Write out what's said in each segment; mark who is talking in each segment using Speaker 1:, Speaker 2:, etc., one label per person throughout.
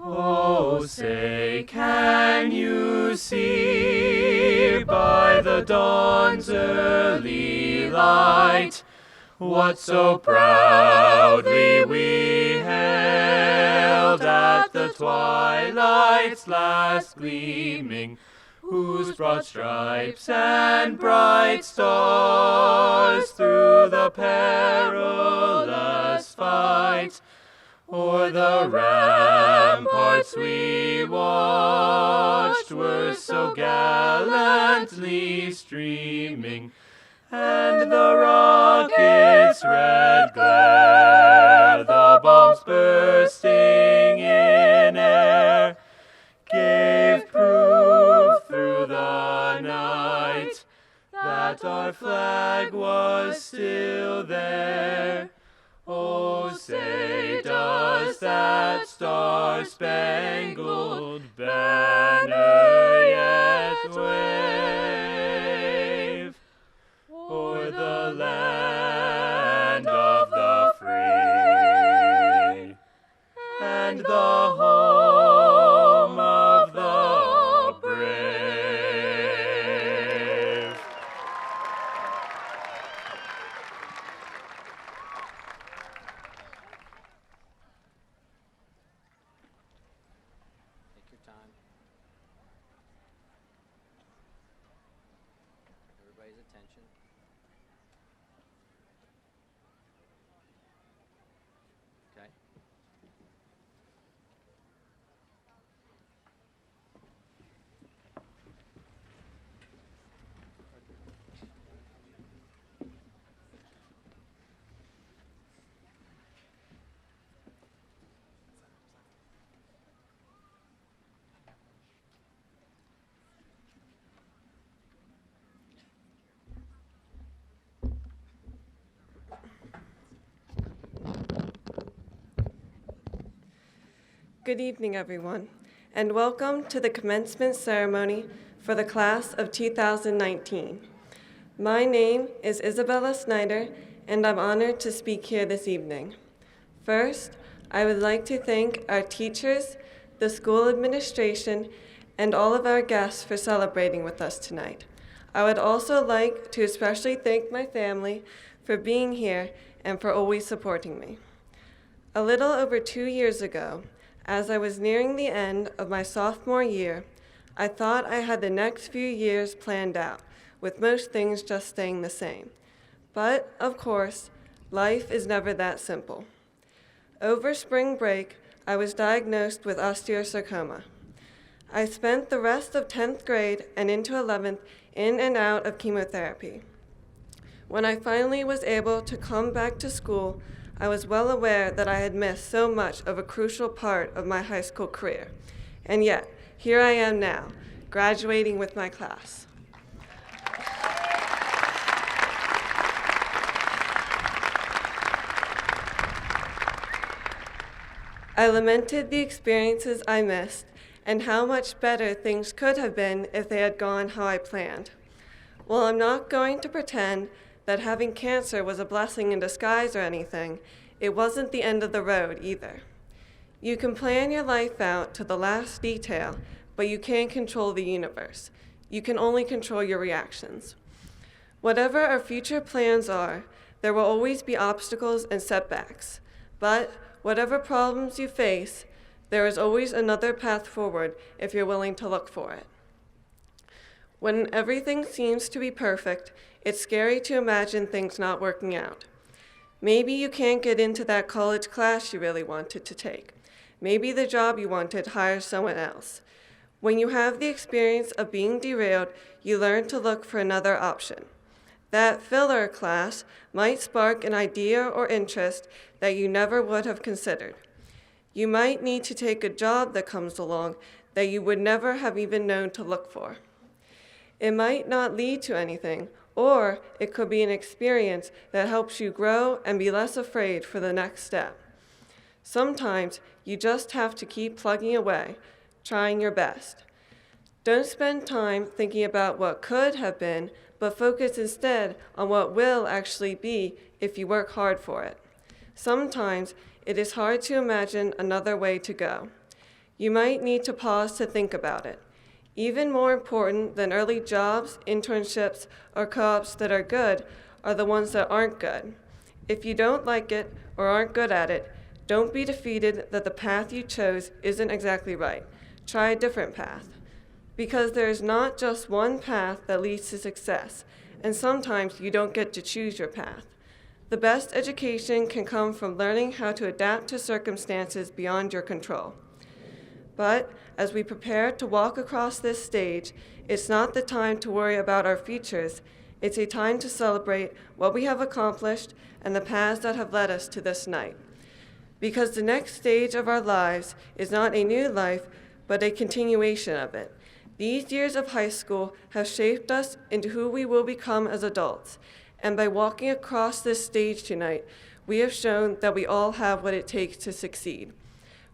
Speaker 1: Oh, say, can you see by the dawn's early light what so proudly we hailed at the twilight's last gleaming, whose broad stripes and bright stars through the perilous fight o'er the ramparts we watched were so gallantly streaming, and the rocket's red glare, the bombs bursting in air, gave proof through the night that our flag was still there. Oh, say, does that star-spangled banner yet wave o'er the land of the free and the home of the brave?
Speaker 2: Take your time. Everybody's attention. Okay.
Speaker 3: Good evening, everyone, and welcome to the commencement ceremony for the class of 2019. My name is Isabella Snyder, and I'm honored to speak here this evening. First, I would like to thank our teachers, the school administration, and all of our guests for celebrating with us tonight. I would also like to especially thank my family for being here and for always supporting me. A little over 2 years ago, as I was nearing the end of my sophomore year, I thought I had the next few years planned out, with most things just staying the same. But, of course, life is never that simple. Over spring break, I was diagnosed with osteosarcoma. I spent the rest of 10th grade and into 11th in and out of chemotherapy. When I finally was able to come back to school, I was well aware that I had missed so much of a crucial part of my high school career. And yet, here I am now, graduating with my class. I lamented the experiences I missed and how much better things could have been if they had gone how I planned. While I'm not going to pretend that having cancer was a blessing in disguise or anything, it wasn't the end of the road either. You can plan your life out to the last detail, but you can't control the universe. You can only control your reactions. Whatever our future plans are, there will always be obstacles and setbacks. But whatever problems you face, there is always another path forward if you're willing to look for it. When everything seems to be perfect, it's scary to imagine things not working out. Maybe you can't get into that college class you really wanted to take. Maybe the job you wanted hires someone else. When you have the experience of being derailed, you learn to look for another option. That filler class might spark an idea or interest that you never would have considered. You might need to take a job that comes along that you would never have even known to look for. It might not lead to anything, or it could be an experience that helps you grow and be less afraid for the next step. Sometimes you just have to keep plugging away, trying your best. Don't spend time thinking about what could have been, but focus instead on what will actually be if you work hard for it. Sometimes it is hard to imagine another way to go. you might need to pause to think about it. Even more important than early jobs, internships, or co-ops that are good are the ones that aren't good. If you don't like it or aren't good at it, don't be defeated that the path you chose isn't exactly right. Try a different path. Because there is not just one path that leads to success, and sometimes you don't get to choose your path. The best education can come from learning how to adapt to circumstances beyond your control. But as we prepare to walk across this stage, it's not the time to worry about our futures. It's a time to celebrate what we have accomplished and the paths that have led us to this night. Because the next stage of our lives is not a new life, but a continuation of it. These years of high school have shaped us into who we will become as adults. And by walking across this stage tonight, we have shown that we all have what it takes to succeed.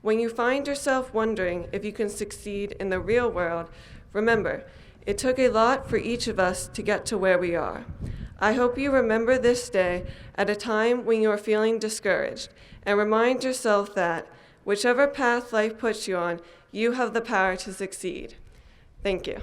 Speaker 3: When you find yourself wondering if you can succeed in the real world, remember, it took a lot for each of us to get to where we are. I hope you remember this day at a time when you are feeling discouraged, and remind yourself that, whichever path life puts you on, you have the power to succeed. Thank you.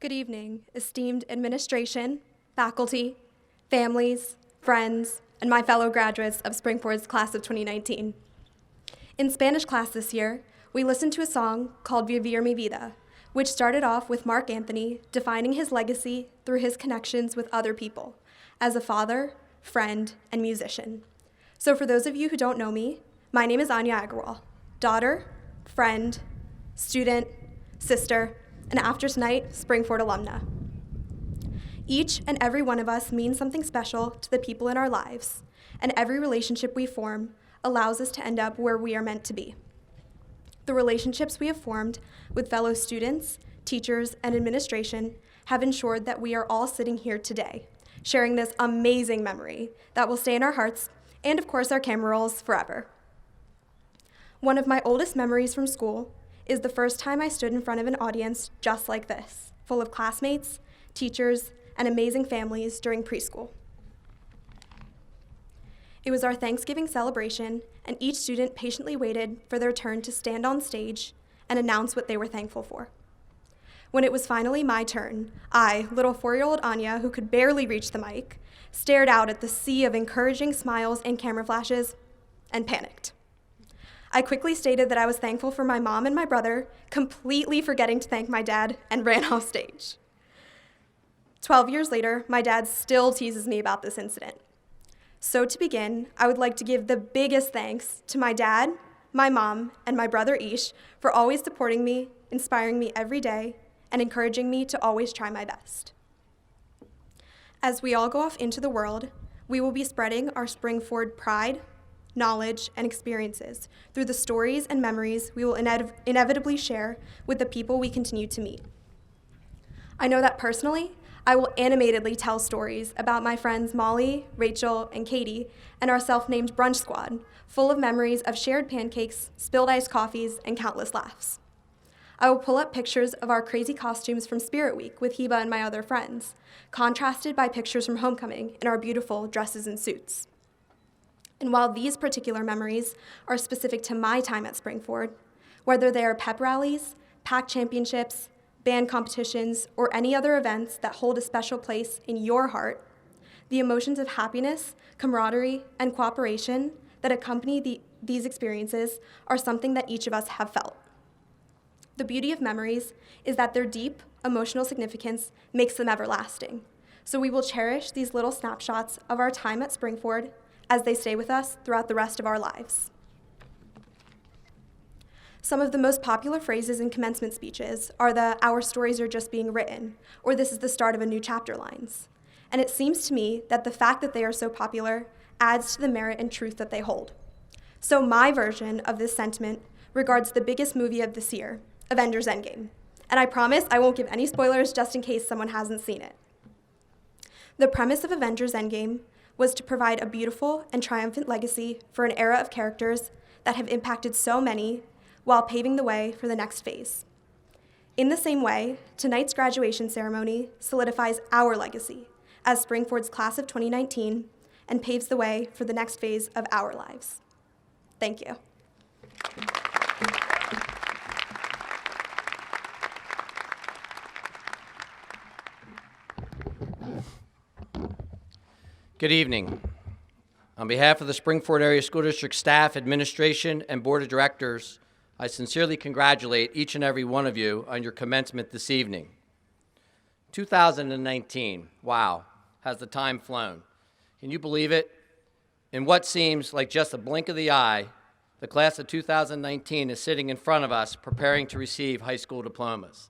Speaker 4: Good evening, esteemed administration, faculty, families, friends, and my fellow graduates of Springford's class of 2019. In Spanish class this year, we listened to a song called Vivir mi vida, which started off with Mark Anthony defining his legacy through his connections with other people as a father, friend, and musician. So for those of you who don't know me, my name is Anya Agarwal, daughter, friend, student, sister, and after tonight, Springford alumna. Each and every one of us means something special to the people in our lives, and every relationship we form allows us to end up where we are meant to be. The relationships we have formed with fellow students, teachers, and administration have ensured that we are all sitting here today, sharing this amazing memory that will stay in our hearts and, of course, our camera rolls forever. One of my oldest memories from school is the first time I stood in front of an audience just like this, full of classmates, teachers, and amazing families during preschool. It was our Thanksgiving celebration, and each student patiently waited for their turn to stand on stage and announce what they were thankful for. When it was finally my turn, I, little 4-year-old Anya, who could barely reach the mic, stared out at the sea of encouraging smiles and camera flashes and panicked. I quickly stated that I was thankful for my mom and my brother, completely forgetting to thank my dad, and ran off stage. 12 years later, my dad still teases me about this incident. So to begin, I would like to give the biggest thanks to my dad, my mom, and my brother Ish for always supporting me, inspiring me every day, and encouraging me to always try my best. As we all go off into the world, we will be spreading our Springford pride, knowledge, and experiences through the stories and memories we will inevitably share with the people we continue to meet. I know that personally, I will animatedly tell stories about my friends Molly, Rachel, and Katie, and our self-named brunch squad, full of memories of shared pancakes, spilled iced coffees, and countless laughs. I will pull up pictures of our crazy costumes from Spirit Week with Heba and my other friends, contrasted by pictures from homecoming in our beautiful dresses and suits. And while these particular memories are specific to my time at Springford, whether they are pep rallies, pack championships, band competitions, or any other events that hold a special place in your heart, the emotions of happiness, camaraderie, and cooperation that accompany these experiences are something that each of us have felt. The beauty of memories is that their deep emotional significance makes them everlasting. So we will cherish these little snapshots of our time at Springford as they stay with us throughout the rest of our lives. Some of the most popular phrases in commencement speeches are the "our stories are just being written," or "this is the start of a new chapter" lines. And it seems to me that the fact that they are so popular adds to the merit and truth that they hold. So my version of this sentiment regards the biggest movie of this year, Avengers Endgame. And I promise I won't give any spoilers just in case someone hasn't seen it. The premise of Avengers Endgame was to provide a beautiful and triumphant legacy for an era of characters that have impacted so many while paving the way for the next phase. In the same way, tonight's graduation ceremony solidifies our legacy as Springford's class of 2019 and paves the way for the next phase of our lives. Thank you.
Speaker 5: Good evening. On behalf of the Springford Area School District staff, administration, and board of directors, I sincerely congratulate each and every one of you on your commencement this evening. 2019, wow, has the time flown. Can you believe it? In what seems like just a blink of the eye, the class of 2019 is sitting in front of us preparing to receive high school diplomas.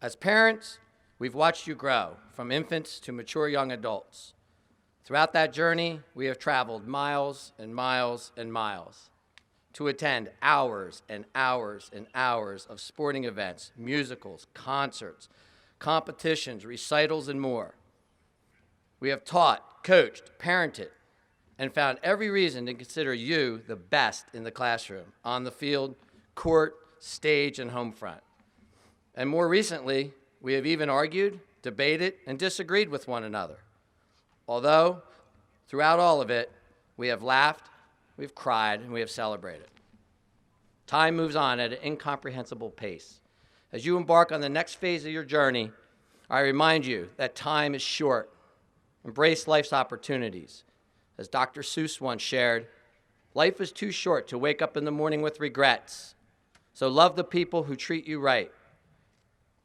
Speaker 5: As parents, we've watched you grow from infants to mature young adults. Throughout that journey, we have traveled miles and miles and miles to attend hours and hours and hours of sporting events, musicals, concerts, competitions, recitals, and more. We have taught, coached, parented, and found every reason to consider you the best in the classroom, on the field, court, stage, and home front. And more recently, we have even argued, debated, and disagreed with one another. Although, throughout all of it, we have laughed, we've cried, and we have celebrated. Time moves on at an incomprehensible pace. As you embark on the next phase of your journey, I remind you that time is short. Embrace life's opportunities. As Dr. Seuss once shared, life is too short to wake up in the morning with regrets. So love the people who treat you right.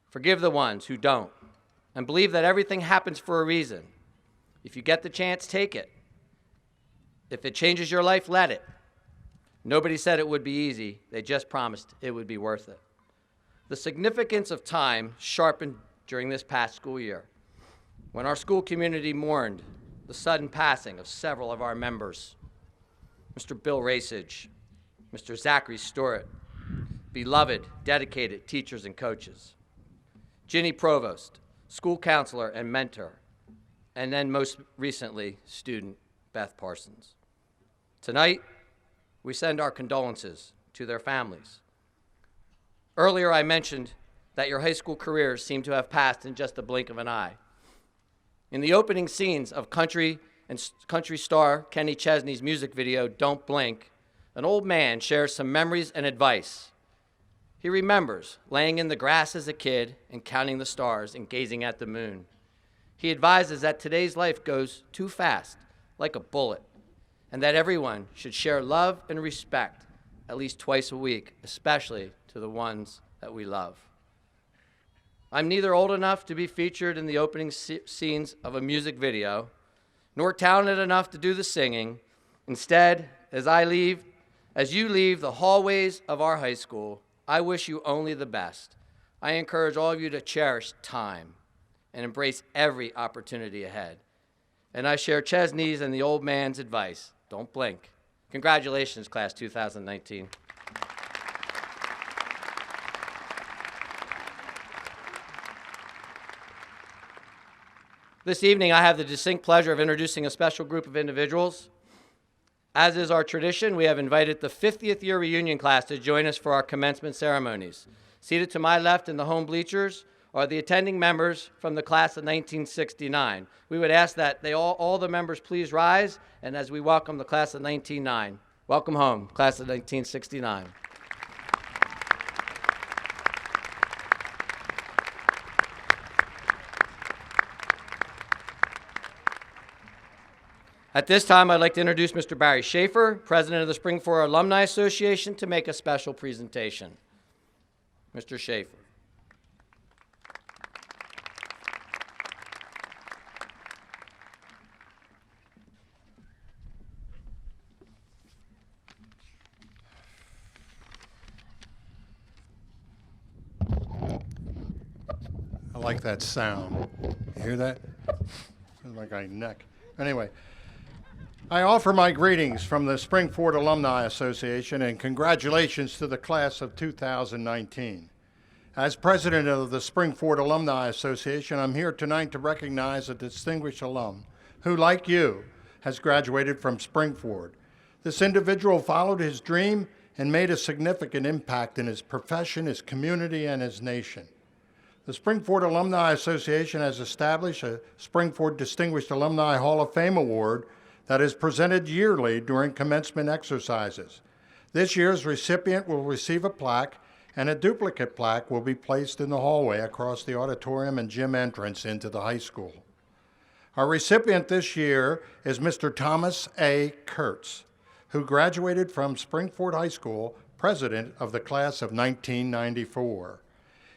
Speaker 5: Forgive the ones who don't. And believe that everything happens for a reason. If you get the chance, take it. If it changes your life, let it. Nobody said it would be easy. They just promised it would be worth it. The significance of time sharpened during this past school year, when our school community mourned the sudden passing of several of our members, Mr. Bill Rasage, Mr. Zachary Stewart, beloved, dedicated teachers and coaches, Ginny Provost, school counselor and mentor, and then most recently, student Beth Parsons. Tonight, we send our condolences to their families. Earlier, I mentioned that your high school careers seem to have passed in just a blink of an eye. In the opening scenes of country star Kenny Chesney's music video, Don't Blink, an old man shares some memories and advice. He remembers laying in the grass as a kid and counting the stars and gazing at the moon. He advises that today's life goes too fast, like a bullet, and that everyone should share love and respect at least twice a week, especially to the ones that we love. I'm neither old enough to be featured in the opening scenes of a music video, nor talented enough to do the singing. Instead, as you leave the hallways of our high school, I wish you only the best. I encourage all of you to cherish time and embrace every opportunity ahead. And I share Chesney's and the old man's advice. Don't blink. Congratulations, class 2019. This evening, I have the distinct pleasure of introducing a special group of individuals. As is our tradition, we have invited the 50th year reunion class to join us for our commencement ceremonies. Seated to my left in the home bleachers are the attending members from the class of 1969. We would ask that all the members please rise, and as we welcome the class of 1909. Welcome home, class of 1969. At this time, I'd like to introduce Mr. Barry Schaefer, President of the Springford Alumni Association, to make a special presentation. Mr. Schaefer.
Speaker 6: I like that sound. You hear that? Sounds like my neck. Anyway, I offer my greetings from the Springford Alumni Association and congratulations to the class of 2019. As president of the Springford Alumni Association, I'm here tonight to recognize a distinguished alum who, like you, has graduated from Springford. This individual followed his dream and made a significant impact in his profession, his community, and his nation. The Spring-Ford Alumni Association has established a Spring-Ford Distinguished Alumni Hall of Fame Award that is presented yearly during commencement exercises. This year's recipient will receive a plaque, and a duplicate plaque will be placed in the hallway across the auditorium and gym entrance into the high school. Our recipient this year is Mr. Thomas A. Kurtz, who graduated from Spring-Ford High School, president of the class of 1994.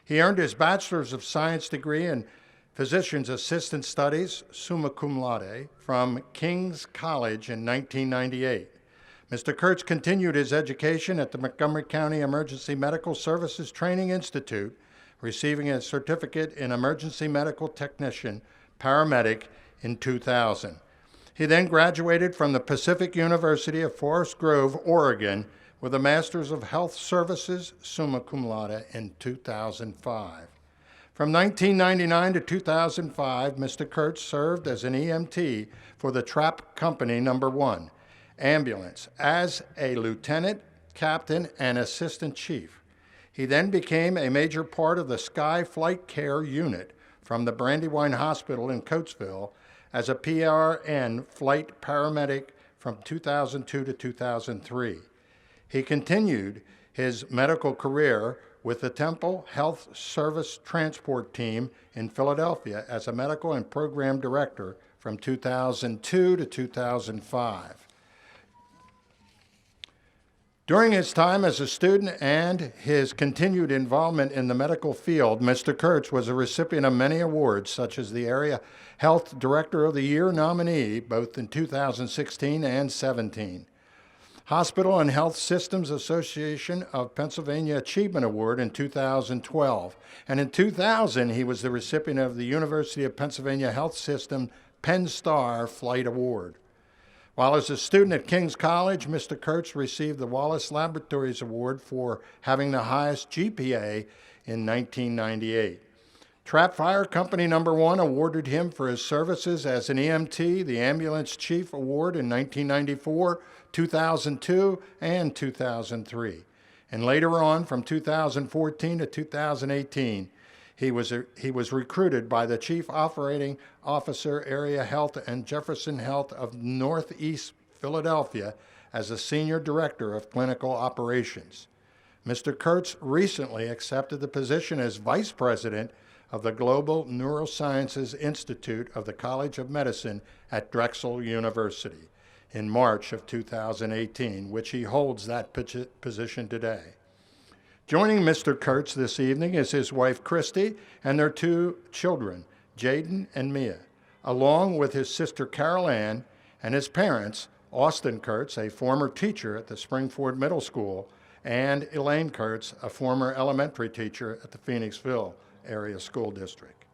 Speaker 6: He earned his Bachelor's of Science degree in Physician's Assistant Studies, summa cum laude, from King's College in 1998. Mr. Kurtz continued his education at the Montgomery County Emergency Medical Services Training Institute, receiving a certificate in Emergency Medical Technician, Paramedic in 2000. He then graduated from the Pacific University of Forest Grove, Oregon, with a Master's of Health Services, summa cum laude, in 2005. From 1999 to 2005, Mr. Kurtz served as an EMT for the Trap Company No. 1 ambulance as a lieutenant, captain, and assistant chief. He then became a major part of the Sky Flight Care Unit from the Brandywine Hospital in Coatesville as a PRN flight paramedic from 2002 to 2003. He continued his medical career with the Temple Health Service Transport Team in Philadelphia as a medical and program director from 2002 to 2005. During his time as a student and his continued involvement in the medical field, Mr. Kurtz was a recipient of many awards, such as the Area Health Director of the Year nominee, both in 2016 and 17. Hospital and Health Systems Association of Pennsylvania Achievement Award in 2012. And in 2000, he was the recipient of the University of Pennsylvania Health System Penn Star Flight Award. While as a student at King's College, Mr. Kurtz received the Wallace Laboratories Award for having the highest GPA in 1998. Trap Fire Company No. 1 awarded him for his services as an EMT the Ambulance Chief Award in 1994, 2002, and 2003. And later on, from 2014 to 2018, he was recruited by the Chief Operating Officer, Area Health and Jefferson Health of Northeast Philadelphia as a Senior Director of Clinical Operations. Mr. Kurtz recently accepted the position as Vice President of the Global Neurosciences Institute of the College of Medicine at Drexel University in March of 2018, which he holds that position today. Joining Mr. Kurtz this evening is his wife, Christy, and their two children, Jaden and Mia, along with his sister, Carol Ann, and his parents, Austin Kurtz, a former teacher at the Spring-Ford Middle School, and Elaine Kurtz, a former elementary teacher at the Phoenixville Area School District.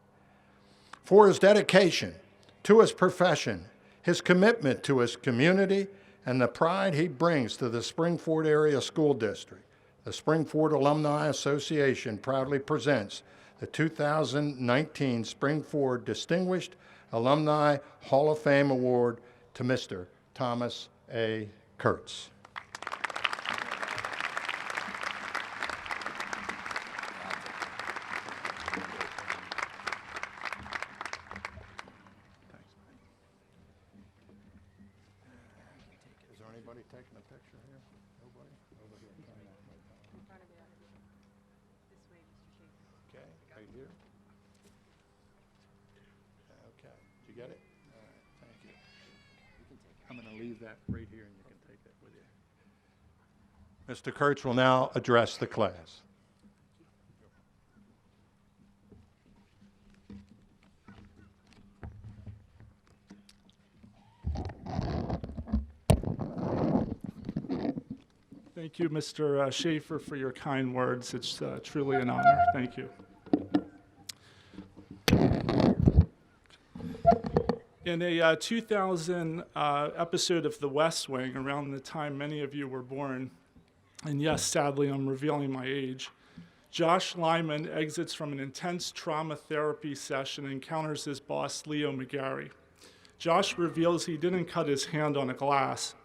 Speaker 6: For his dedication to his profession, his commitment to his community, and the pride he brings to the Spring-Ford Area School District, the Spring-Ford Alumni Association proudly presents the 2019 Spring-Ford Distinguished Alumni Hall of Fame Award to Mr. Thomas A. Kurtz. Is there anybody taking a picture here? Nobody? Over here. Okay, right here. Okay, did you get it? All right, thank you. I'm going to leave that right here and you can take it with you. Mr. Kurtz will now address the class.
Speaker 7: Thank you, Mr. Schaefer, for your kind words. It's truly an honor. Thank you. In a 2000 episode of The West Wing, around the time many of you were born, and yes, sadly, I'm revealing my age, Josh Lyman exits from an intense trauma therapy session and encounters his boss, Leo McGarry. Josh reveals he didn't cut his hand on a glass,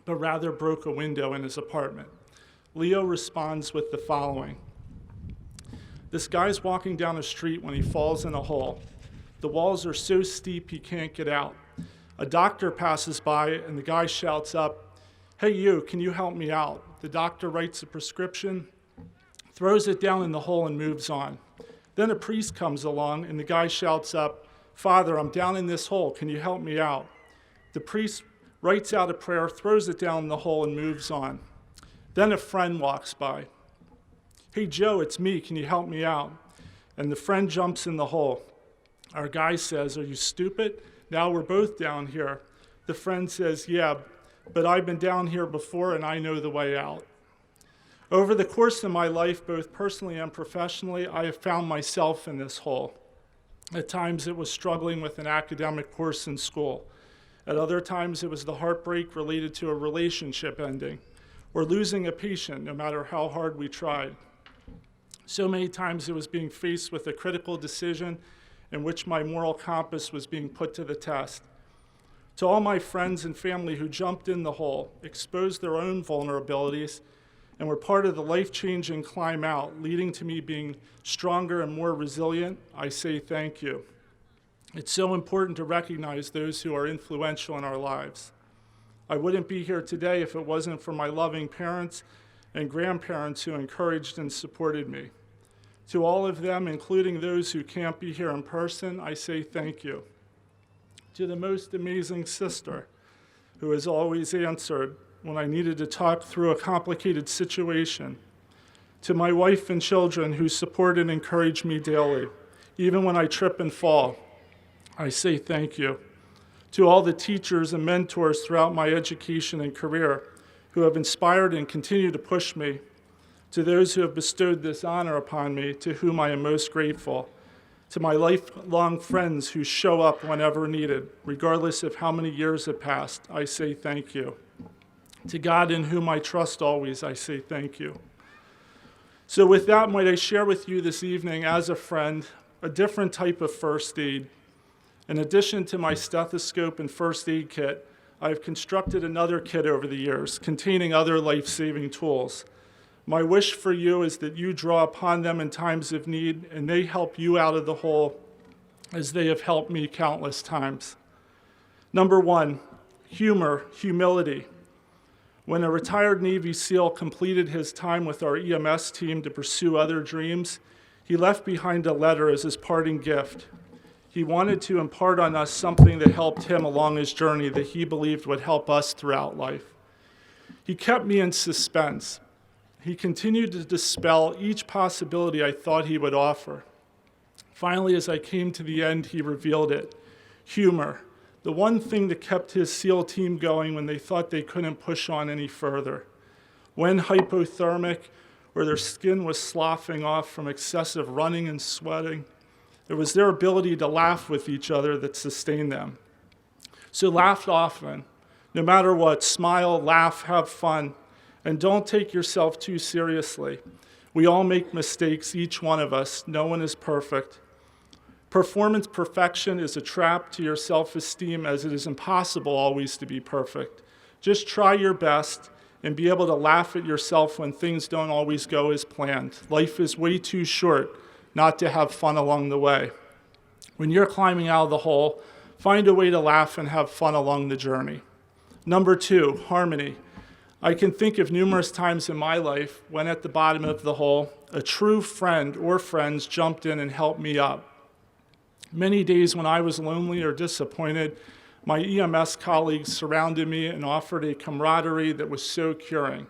Speaker 7: but rather broke a window in his apartment. Leo responds with the following. This guy's walking down a street when he falls in a hole. The walls are so steep he can't get out. A doctor passes by and the guy shouts up, "Hey you, can you help me out?" The doctor writes a prescription, throws it down in the hole and moves on. Then a priest comes along and the guy shouts up, "Father, I'm down in this hole, can you help me out?" The priest writes out a prayer, throws it down in the hole and moves on. Then a friend walks by. "Hey Joe, it's me, can you help me out?" And the friend jumps in the hole. Our guy says, "Are you stupid? Now we're both down here." The friend says, "Yeah, but I've been down here before and I know the way out." Over the course of my life, both personally and professionally, I have found myself in this hole. At times it was struggling with an academic course in school. At other times it was the heartbreak related to a relationship ending, or losing a patient no matter how hard we tried. So many times it was being faced with a critical decision in which my moral compass was being put to the test. To all my friends and family who jumped in the hole, exposed their own vulnerabilities, and were part of the life-changing climb out, leading to me being stronger and more resilient, I say thank you. It's so important to recognize those who are influential in our lives. I wouldn't be here today if it wasn't for my loving parents and grandparents who encouraged and supported me. To all of them, including those who can't be here in person, I say thank you. To the most amazing sister, who has always answered when I needed to talk through a complicated situation. To my wife and children who support and encourage me daily, even when I trip and fall, I say thank you. To all the teachers and mentors throughout my education and career who have inspired and continue to push me, to those who have bestowed this honor upon me, to whom I am most grateful, to my lifelong friends who show up whenever needed, regardless of how many years have passed, I say thank you. To God in whom I trust always, I say thank you. So with that, might I share with you this evening, as a friend, a different type of first aid. In addition to my stethoscope and first aid kit, I have constructed another kit over the years containing other life-saving tools. My wish for you is that you draw upon them in times of need and they help you out of the hole as they have helped me countless times. Number one, humility. When a retired Navy SEAL completed his time with our EMS team to pursue other dreams, he left behind a letter as his parting gift. He wanted to impart on us something that helped him along his journey that he believed would help us throughout life. He kept me in suspense. He continued to dispel each possibility I thought he would offer. Finally, as I came to the end, he revealed it. Humor, the one thing that kept his SEAL team going when they thought they couldn't push on any further. When hypothermic, or their skin was sloughing off from excessive running and sweating, it was their ability to laugh with each other that sustained them. So laugh often, no matter what, smile, laugh, have fun, and don't take yourself too seriously. We all make mistakes, each one of us. No one is perfect. Performance perfection is a trap to your self-esteem, as it is impossible always to be perfect. Just try your best and be able to laugh at yourself when things don't always go as planned. Life is way too short not to have fun along the way. When you're climbing out of the hole, find a way to laugh and have fun along the journey. Number two, harmony. I can think of numerous times in my life when at the bottom of the hole, a true friend or friends jumped in and helped me up. Many days when I was lonely or disappointed, my EMS colleagues surrounded me and offered a camaraderie that was so curing.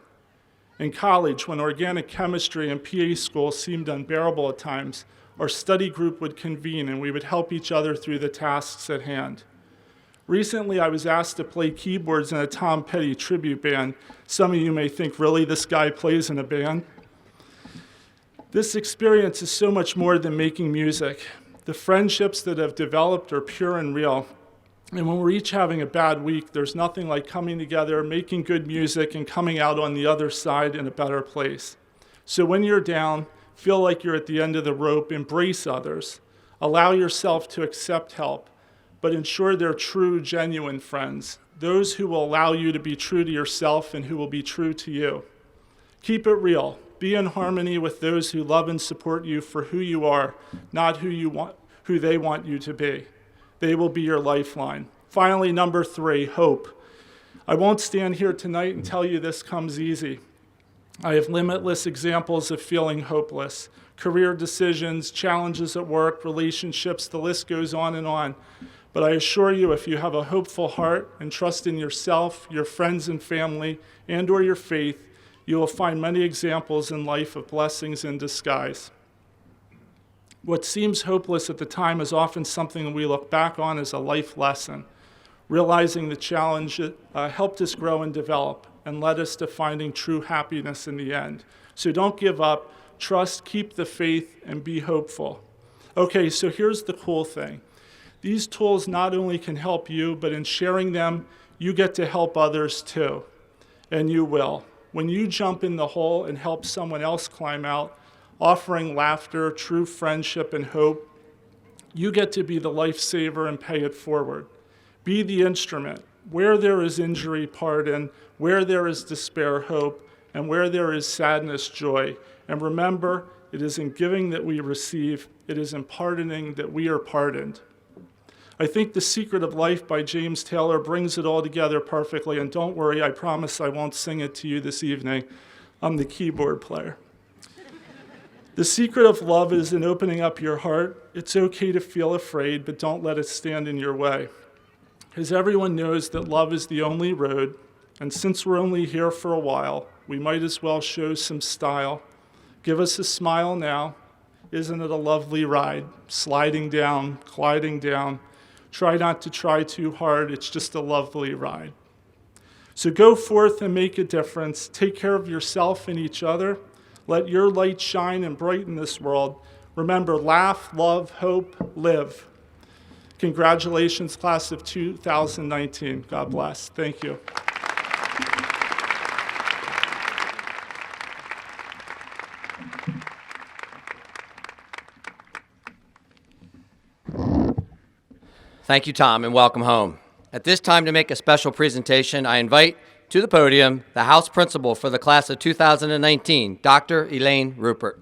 Speaker 7: In college, when organic chemistry and PA school seemed unbearable at times, our study group would convene and we would help each other through the tasks at hand. Recently, I was asked to play keyboards in a Tom Petty tribute band. Some of you may think, really, this guy plays in a band? This experience is so much more than making music. The friendships that have developed are pure and real. And when we're each having a bad week, there's nothing like coming together, making good music, and coming out on the other side in a better place. So when you're down, feel like you're at the end of the rope, embrace others. Allow yourself to accept help, but ensure they're true, genuine friends, those who will allow you to be true to yourself and who will be true to you. Keep it real. Be in harmony with those who love and support you for who you are, not who they want you to be. They will be your lifeline. Finally, number 3, hope. I won't stand here tonight and tell you this comes easy. I have limitless examples of feeling hopeless. Career decisions, challenges at work, relationships, the list goes on and on. But I assure you, if you have a hopeful heart and trust in yourself, your friends and family, and or your faith, you will find many examples in life of blessings in disguise. What seems hopeless at the time is often something we look back on as a life lesson. Realizing the challenge helped us grow and develop and led us to finding true happiness in the end. So don't give up, trust, keep the faith, and be hopeful. Okay, so here's the cool thing. These tools not only can help you, but in sharing them, you get to help others too. And you will. When you jump in the hole and help someone else climb out, offering laughter, true friendship, and hope, you get to be the lifesaver and pay it forward. Be the instrument. Where there is injury, pardon. Where there is despair, hope. And where there is sadness, joy. And remember, it is in giving that we receive. It is in pardoning that we are pardoned. I think The Secret of Life by James Taylor brings it all together perfectly. And don't worry, I promise I won't sing it to you this evening. I'm the keyboard player. The secret of love is in opening up your heart. It's okay to feel afraid, but don't let it stand in your way. As everyone knows that love is the only road, and since we're only here for a while, we might as well show some style. Give us a smile now. Isn't it a lovely ride? Sliding down, gliding down. Try not to try too hard. It's just a lovely ride. So go forth and make a difference. Take care of yourself and each other. Let your light shine and brighten this world. Remember, laugh, love, hope, live. Congratulations, class of 2019. God bless. Thank you.
Speaker 5: Thank you, Tom, and welcome home. At this time, to make a special presentation, I invite to the podium the House Principal for the class of 2019, Dr. Elaine Rupert.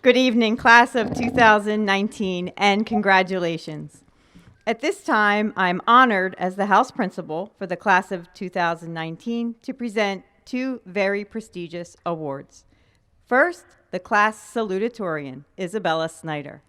Speaker 8: Good evening, class of 2019, and congratulations. At this time, I'm honored as the House Principal for the class of 2019 to present 2 very prestigious awards. First, the class salutatorian, Isabella Snyder.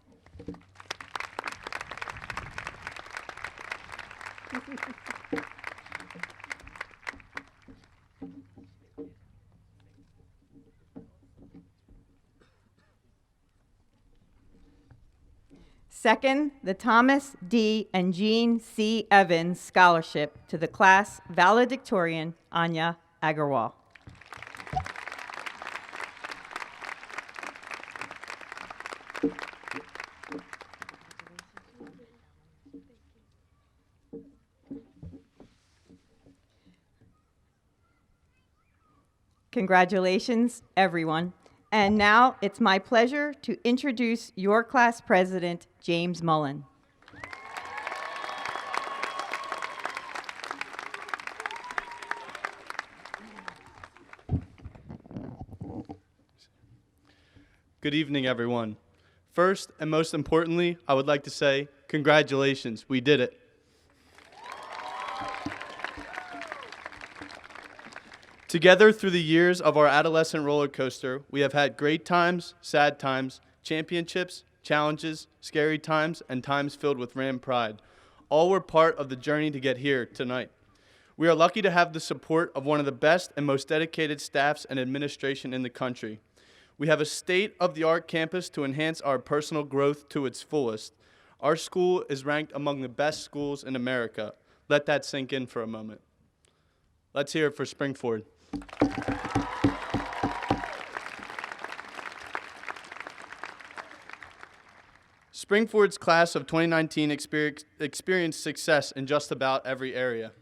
Speaker 8: Second, the Thomas D. and Jean C. Evans Scholarship to the class valedictorian, Anya Agarwal. Congratulations, everyone. And now it's my pleasure to introduce your class president, James Mullen.
Speaker 9: Good evening, everyone. First and most importantly, I would like to say congratulations, we did it. Together through the years of our adolescent roller coaster, we have had great times, sad times, championships, challenges, scary times, and times filled with Ram pride. All were part of the journey to get here tonight. We are lucky to have the support of one of the best and most dedicated staffs and administration in the country. We have a state-of-the-art campus to enhance our personal growth to its fullest. Our school is ranked among the best schools in America. Let that sink in for a moment. Let's hear it for Springford. Springford's class of 2019 experienced success in just about every area.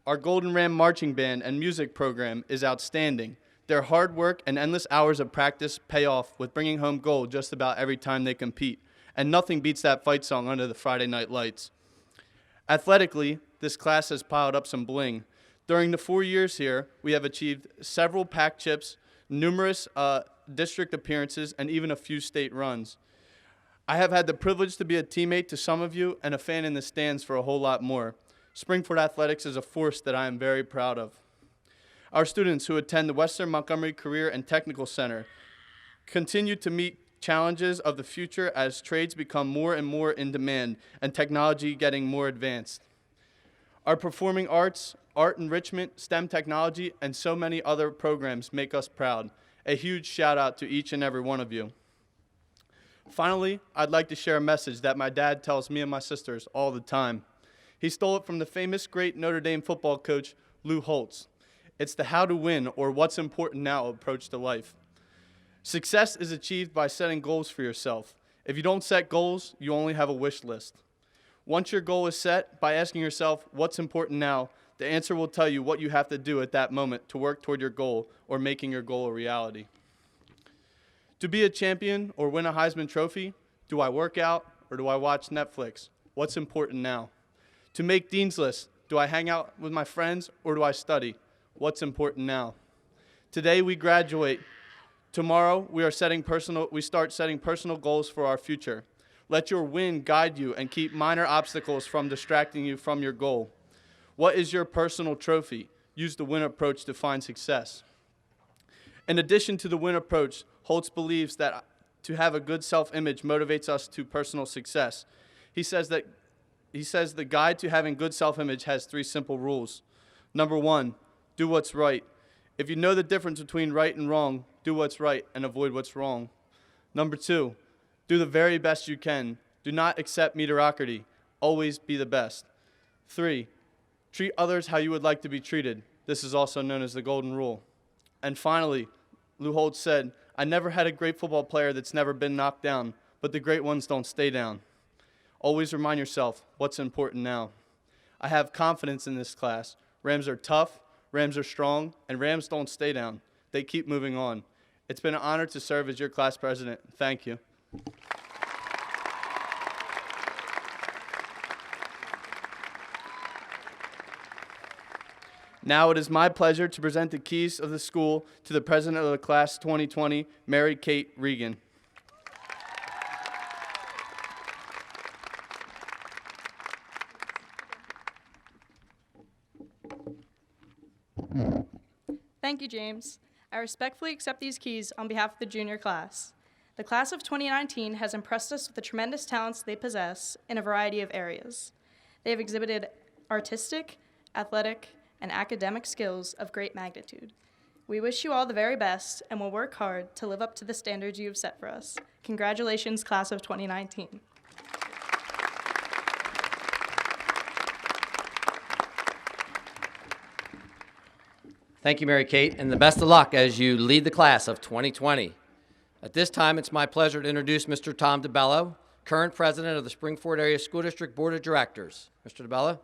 Speaker 9: Our Golden Ram Marching Band and music program is outstanding. Their hard work and endless hours of practice pay off with bringing home gold just about every time they compete. And nothing beats that fight song under the Friday night lights. Athletically, this class has piled up some bling. During the 4 years here, we have achieved several pack chips, numerous district appearances, and even a few state runs. I have had the privilege to be a teammate to some of you and a fan in the stands for a whole lot more. Springford Athletics is a force that I am very proud of. Our students who attend the Western Montgomery Career and Technical Center continue to meet challenges of the future as trades become more and more in demand and technology getting more advanced. Our performing arts, art enrichment, STEM technology, and so many other programs make us proud. A huge shout out to each and every one of you. Finally, I'd like to share a message that my dad tells me and my sisters all the time. He stole it from the famous great Notre Dame football coach, Lou Holtz. It's the how to win or what's important now approach to life. Success is achieved by setting goals for yourself. If you don't set goals, you only have a wish list. Once your goal is set, by asking yourself what's important now, the answer will tell you what you have to do at that moment to work toward your goal or making your goal a reality. To be a champion or win a Heisman Trophy, do I work out or do I watch Netflix? What's important now? To make Dean's List, do I hang out with my friends or do I study? What's important now? Today we graduate. Tomorrow we start setting personal goals for our future. Let your win guide you and keep minor obstacles from distracting you from your goal. What is your personal trophy? Use the win approach to find success. In addition to the win approach, Holtz believes that to have a good self-image motivates us to personal success. He says the guide to having good self-image has 3 simple rules. Number 1, do what's right. If you know the difference between right and wrong, do what's right and avoid what's wrong. Number 2, do the very best you can. Do not accept mediocrity. Always be the best. 3, treat others how you would like to be treated. This is also known as the golden rule. And finally, Lou Holtz said, I never had a great football player that's never been knocked down, but the great ones don't stay down. Always remind yourself what's important now. I have confidence in this class. Rams are tough, Rams are strong, and Rams don't stay down. They keep moving on. It's been an honor to serve as your class president. Thank you. Now it is my pleasure to present the keys of the school to the president of the class 2020, Mary Kate Regan.
Speaker 10: Thank you, James. I respectfully accept these keys on behalf of the junior class. The class of 2019 has impressed us with the tremendous talents they possess in a variety of areas. They have exhibited artistic, athletic, and academic skills of great magnitude. We wish you all the very best and will work hard to live up to the standards you have set for us. Congratulations, class of 2019.
Speaker 5: Thank you, Mary Kate, and the best of luck as you lead the class of 2020. At this time, it's my pleasure to introduce Mr. Tom DeBello, current president of the Springford Area School District Board of Directors. Mr. DeBello.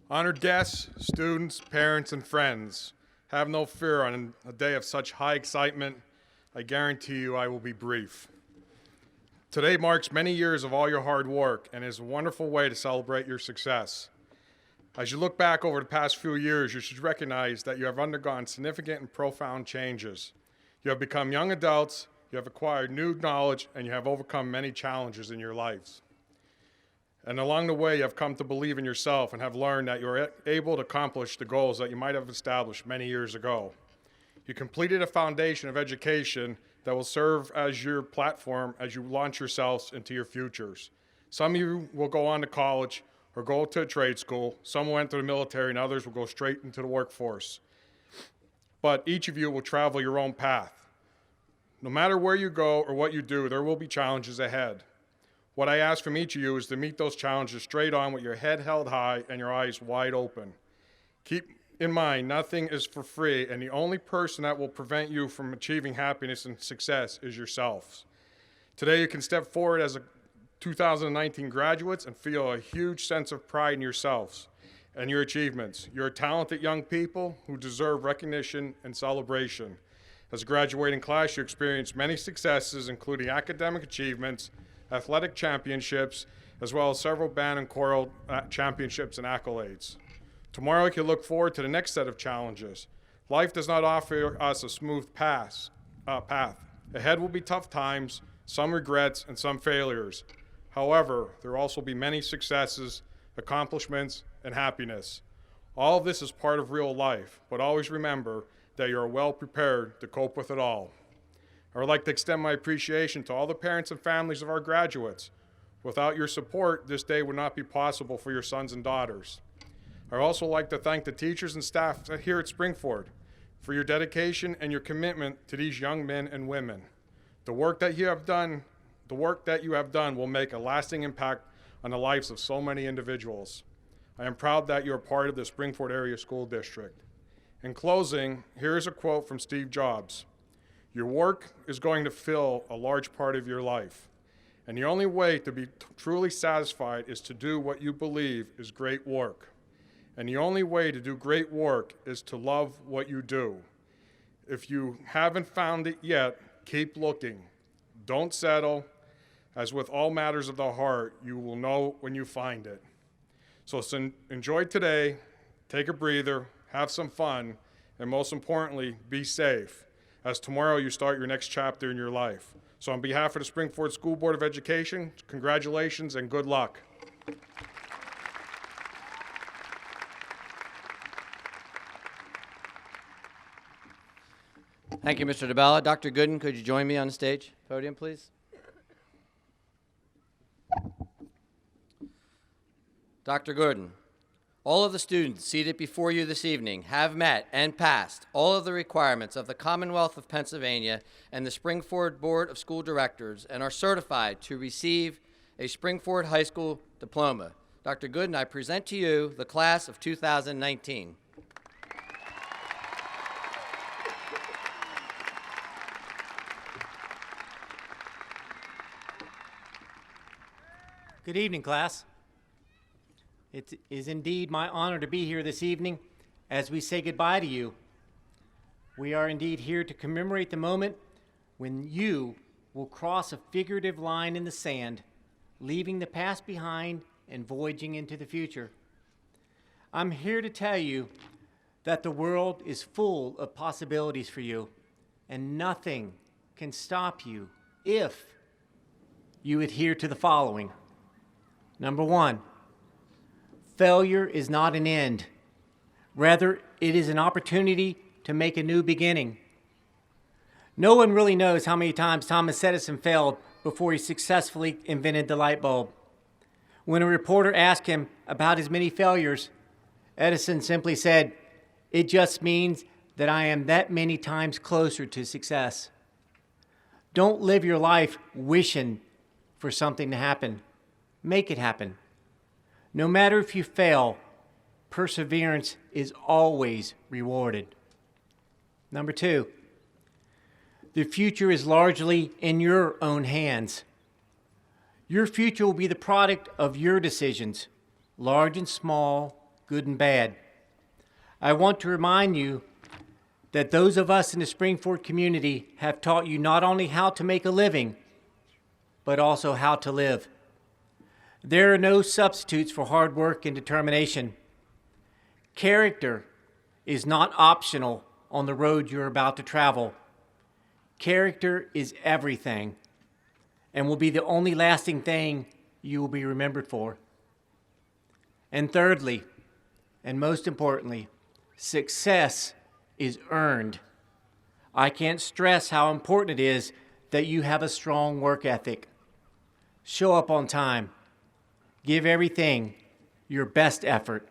Speaker 11: Honored guests, students, parents, and friends, have no fear on a day of such high excitement. I guarantee you I will be brief. Today marks many years of all your hard work and is a wonderful way to celebrate your success. As you look back over the past few years, you should recognize that you have undergone significant and profound changes. You have become young adults, you have acquired new knowledge, and you have overcome many challenges in your lives. And along the way, you have come to believe in yourself and have learned that you are able to accomplish the goals that you might have established many years ago. You completed a foundation of education that will serve as your platform as you launch yourselves into your futures. Some of you will go on to college or go to a trade school. Some will enter the military, and others will go straight into the workforce. But each of you will travel your own path. No matter where you go or what you do, there will be challenges ahead. What I ask from each of you is to meet those challenges straight on with your head held high and your eyes wide open. Keep in mind, nothing is for free, and the only person that will prevent you from achieving happiness and success is yourselves. Today, you can step forward as a 2019 graduates and feel a huge sense of pride in yourselves. and your achievements. You're talented young people who deserve recognition and celebration. As a graduating class, you experienced many successes, including academic achievements, athletic championships, as well as several band and choral championships and accolades. Tomorrow, you can look forward to the next set of challenges. Life does not offer us a smooth path. Ahead will be tough times, some regrets, and some failures. However, there will also be many successes, accomplishments, and happiness. All of this is part of real life, but always remember that you are well prepared to cope with it all. I would like to extend my appreciation to all the parents and families of our graduates. Without your support, this day would not be possible for your sons and daughters. I would also like to thank the teachers and staff here at Springford for your dedication and your commitment to these young men and women. The work that you have done will make a lasting impact on the lives of so many individuals. I am proud that you are part of the Springford Area School District. In closing, here is a quote from Steve Jobs. Your work is going to fill a large part of your life, and the only way to be truly satisfied is to do what you believe is great work. And the only way to do great work is to love what you do. If you haven't found it yet, keep looking. Don't settle. As with all matters of the heart, you will know when you find it. So enjoy today, take a breather, have some fun, and most importantly, be safe, as tomorrow you start your next chapter in your life. So on behalf of the Springford School Board of Education, congratulations and good luck.
Speaker 5: Thank you, Mr. DeBella. Dr. Gooden, could you join me on the stage podium, please? Dr. Gooden, all of the students seated before you this evening have met and passed all of the requirements of the Commonwealth of Pennsylvania and the Springford Board of School Directors and are certified to receive a Springford High School diploma. Dr. Gooden, I present to you the class of 2019.
Speaker 12: Good evening, class. It is indeed my honor to be here this evening as we say goodbye to you. We are indeed here to commemorate the moment when you will cross a figurative line in the sand, leaving the past behind and voyaging into the future. I'm here to tell you that the world is full of possibilities for you, and nothing can stop you if you adhere to the following. Number one, failure is not an end. Rather, it is an opportunity to make a new beginning. No one really knows how many times Thomas Edison failed before he successfully invented the light bulb. When a reporter asked him about his many failures, Edison simply said, "It just means that I am that many times closer to success." Don't live your life wishing for something to happen. Make it happen. No matter if you fail, perseverance is always rewarded. Number two, the future is largely in your own hands. Your future will be the product of your decisions, large and small, good and bad. I want to remind you that those of us in the Springford community have taught you not only how to make a living, but also how to live. There are no substitutes for hard work and determination. Character is not optional on the road you're about to travel. Character is everything and will be the only lasting thing you will be remembered for. And thirdly, and most importantly, success is earned. I can't stress how important it is that you have a strong work ethic. Show up on time. Give everything your best effort.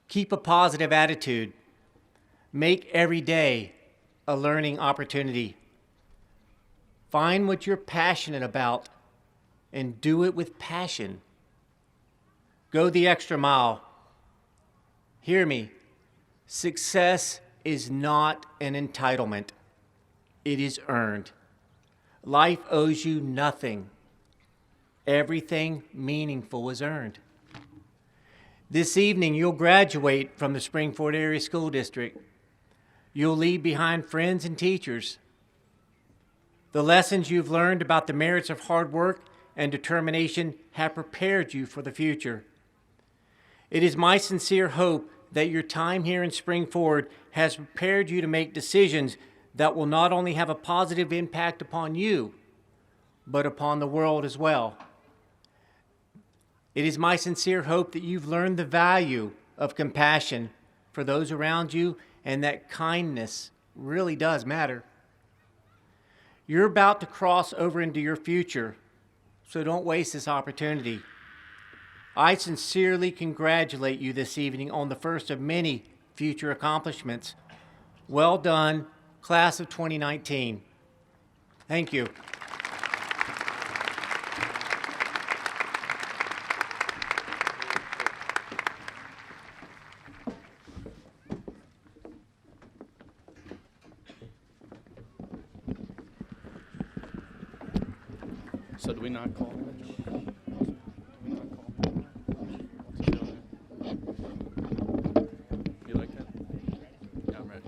Speaker 12: Keep a positive attitude. Make every day a learning opportunity. Find what you're passionate about and do it with passion. Go the extra mile. Hear me. Success is not an entitlement. It is earned. Life owes you nothing. Everything meaningful is earned. This evening, you'll graduate from the Springford Area School District. You'll leave behind friends and teachers. The lessons you've learned about the merits of hard work and determination have prepared you for the future. It is my sincere hope that your time here in Springford has prepared you to make decisions that will not only have a positive impact upon you, but upon the world as well. It is my sincere hope that you've learned the value of compassion for those around you and that kindness really does matter. You're about to cross over into your future, so don't waste this opportunity. I sincerely congratulate you this evening on the first of many future accomplishments. Well done, class of 2019. Thank you.
Speaker 9: So do we not call him? You like that? Yeah, I'm ready.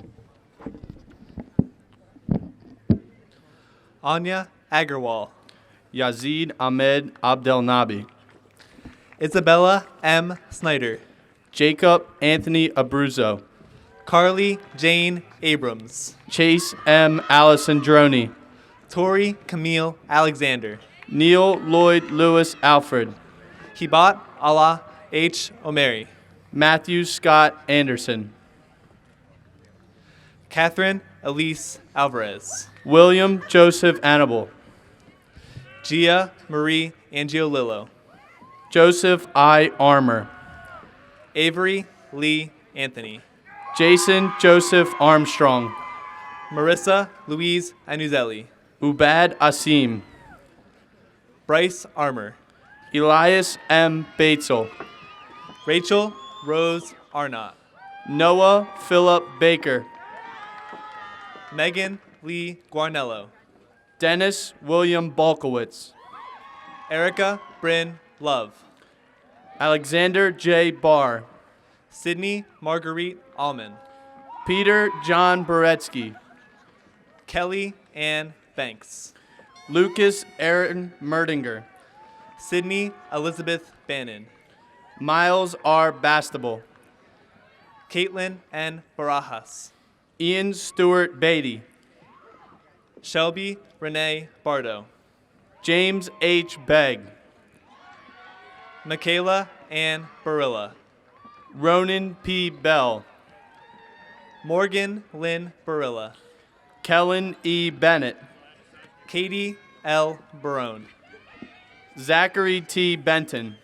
Speaker 13: Anya Agarwal.
Speaker 9: Yazid Ahmed Abdelnabi.
Speaker 13: Isabella M. Snyder.
Speaker 9: Jacob Anthony Abruzzo.
Speaker 13: Carly Jane Abrams.
Speaker 9: Chase M. Alessandroni.
Speaker 13: Tori Camille Alexander.
Speaker 9: Neil Lloyd Lewis Alfred.
Speaker 13: Hibat Allah H. Omeri.
Speaker 9: Matthew Scott Anderson.
Speaker 13: Catherine Elise Alvarez.
Speaker 9: William Joseph Annabelle.
Speaker 13: Gia Marie Angiolillo.
Speaker 9: Joseph I. Armour.
Speaker 13: Avery Lee Anthony.
Speaker 9: Jason Joseph Armstrong.
Speaker 13: Marissa Louise Anuzelli.
Speaker 9: Ubad Asim.
Speaker 13: Bryce Armour.
Speaker 9: Elias M. Batesel.
Speaker 13: Rachel Rose Arnott.
Speaker 9: Noah Philip Baker.
Speaker 13: Megan Lee Guarnello.
Speaker 9: Dennis William Balkowitz.
Speaker 13: Erica Bryn Love.
Speaker 9: Alexander J. Barr.
Speaker 13: Sydney Marguerite Allman.
Speaker 9: Peter John Beretsky.
Speaker 13: Kelly Ann Banks.
Speaker 9: Lucas Aaron Merdinger.
Speaker 13: Sydney Elizabeth Bannon.
Speaker 9: Miles R. Bastable.
Speaker 13: Caitlin N. Barajas.
Speaker 9: Ian Stewart Beatty.
Speaker 13: Shelby Renee Bardo.
Speaker 9: James H. Begg.
Speaker 13: Michaela Ann Barilla.
Speaker 9: Ronan P. Bell.
Speaker 13: Morgan Lynn Barilla.
Speaker 9: Kellen E. Bennett.
Speaker 13: Katie L. Barone.
Speaker 9: Zachary T. Benton.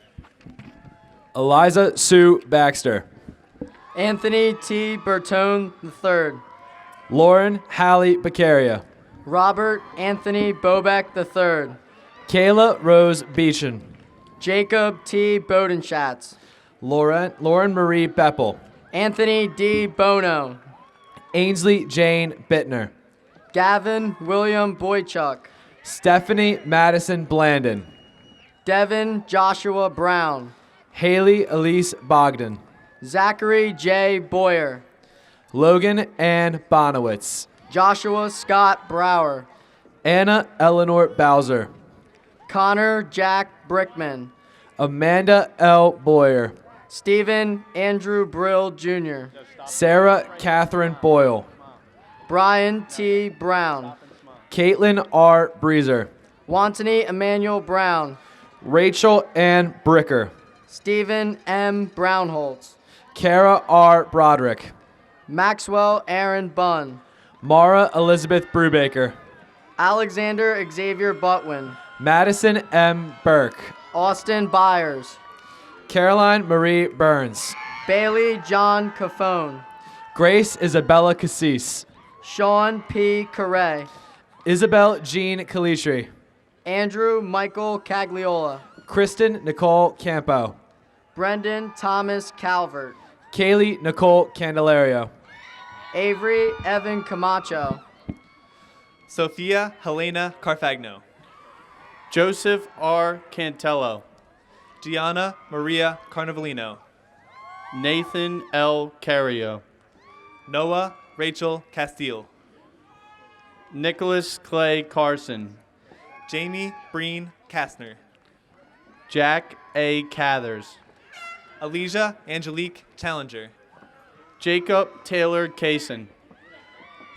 Speaker 14: Eliza Sue Baxter.
Speaker 15: Anthony T. Bertone III.
Speaker 14: Lauren Hallie Beccaria.
Speaker 15: Robert Anthony Bobeck III.
Speaker 14: Kayla Rose Beechin.
Speaker 15: Jacob T. Bodenschatz.
Speaker 14: Lauren Marie Beppel.
Speaker 15: Anthony D. Bono.
Speaker 14: Ainsley Jane Bittner.
Speaker 15: Gavin William Boychuk.
Speaker 14: Stephanie Madison Blandon.
Speaker 15: Devin Joshua Brown.
Speaker 14: Haley Elise Bogdan.
Speaker 15: Zachary J. Boyer.
Speaker 14: Logan Ann Bonowitz.
Speaker 15: Joshua Scott Brower.
Speaker 14: Anna Eleanor Bowser.
Speaker 15: Connor Jack Brickman.
Speaker 14: Amanda L. Boyer.
Speaker 15: Stephen Andrew Brill Jr.
Speaker 14: Sarah Catherine Boyle.
Speaker 15: Brian T. Brown.
Speaker 14: Caitlin R. Breezer.
Speaker 15: Wantony Emmanuel Brown.
Speaker 14: Rachel Ann Bricker.
Speaker 15: Stephen M. Brownholtz.
Speaker 14: Kara R. Broderick.
Speaker 15: Maxwell Aaron Bunn.
Speaker 14: Mara Elizabeth Brubaker.
Speaker 15: Alexander Xavier Butwin.
Speaker 14: Madison M. Burke.
Speaker 15: Austin Byers.
Speaker 14: Caroline Marie Burns.
Speaker 15: Bailey John Cafone.
Speaker 14: Grace Isabella Cassis.
Speaker 15: Sean P. Carre.
Speaker 14: Isabel Jean Calitri.
Speaker 15: Andrew Michael Cagliola.
Speaker 14: Kristen Nicole Campo.
Speaker 15: Brendan Thomas Calvert.
Speaker 14: Kaylee Nicole Candelario.
Speaker 15: Avery Evan Camacho.
Speaker 13: Sophia Helena Carfagno.
Speaker 9: Joseph R. Cantello.
Speaker 13: Gianna Maria Carnavallino.
Speaker 9: Nathan L. Carrio.
Speaker 13: Noah Rachel Castile.
Speaker 9: Nicholas Clay Carson.
Speaker 13: Jamie Breen Kastner.
Speaker 9: Jack A. Cathers.
Speaker 13: Alicia Angelique Challenger.
Speaker 9: Jacob Taylor Kaysen.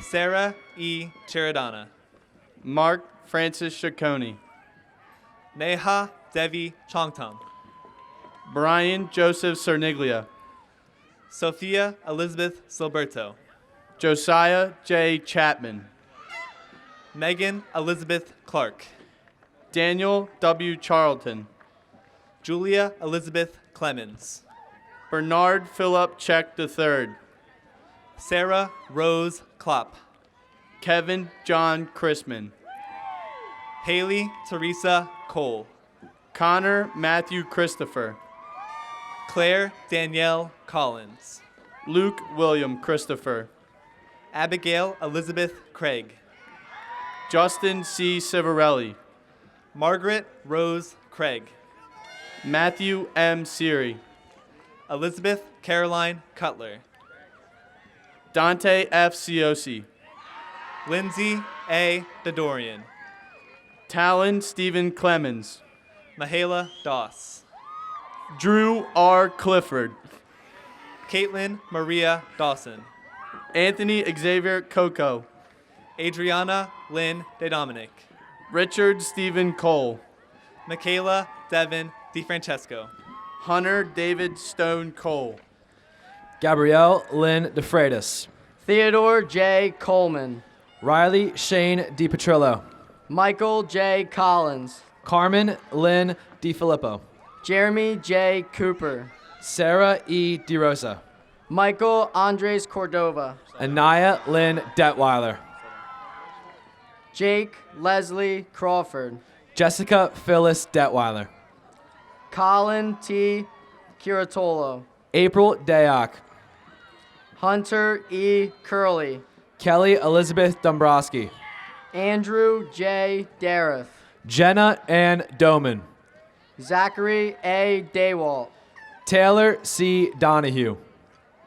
Speaker 13: Sarah E. Cheradana.
Speaker 9: Mark Francis Chaconi.
Speaker 13: Neha Devi Chongtam.
Speaker 9: Brian Joseph Cerniglia.
Speaker 13: Sophia Elizabeth Silberto.
Speaker 9: Josiah J. Chapman.
Speaker 13: Megan Elizabeth Clark.
Speaker 9: Daniel W. Charlton.
Speaker 13: Julia Elizabeth Clemens.
Speaker 9: Bernard Philip Check III.
Speaker 13: Sarah Rose Klopp.
Speaker 9: Kevin John Chrisman.
Speaker 13: Haley Teresa Cole.
Speaker 9: Connor Matthew Christopher.
Speaker 13: Claire Danielle Collins.
Speaker 9: Luke William Christopher.
Speaker 13: Abigail Elizabeth Craig.
Speaker 9: Justin C. Civarelli.
Speaker 13: Margaret Rose Craig.
Speaker 9: Matthew M. Siri.
Speaker 13: Elizabeth Caroline Cutler.
Speaker 9: Dante F. Ciosi.
Speaker 13: Lindsay A. Dodorian.
Speaker 9: Talon Stephen Clemens.
Speaker 13: Mahala Doss.
Speaker 9: Drew R. Clifford.
Speaker 13: Caitlin Maria Dawson.
Speaker 9: Anthony Xavier Coco.
Speaker 13: Adriana Lynn De Dominic.
Speaker 9: Richard Stephen Cole.
Speaker 13: Michaela Devin DeFrancesco.
Speaker 9: Hunter David Stone Cole.
Speaker 14: Gabrielle Lynn DeFreitas.
Speaker 15: Theodore J. Coleman.
Speaker 14: Riley Shane DiPetrillo.
Speaker 15: Michael J. Collins.
Speaker 14: Carmen Lynn DiFilippo.
Speaker 15: Jeremy J. Cooper.
Speaker 14: Sarah E. DeRosa.
Speaker 15: Michael Andres Cordova.
Speaker 14: Anaya Lynn Detweiler.
Speaker 15: Jake Leslie Crawford.
Speaker 14: Jessica Phyllis Detweiler.
Speaker 15: Colin T. Curatolo.
Speaker 14: April Dayock.
Speaker 15: Hunter E. Curley.
Speaker 14: Kelly Elizabeth Dombrowski.
Speaker 15: Andrew J. Dareth.
Speaker 14: Jenna Ann Doman.
Speaker 15: Zachary A. Daywalt.
Speaker 14: Taylor C. Donahue.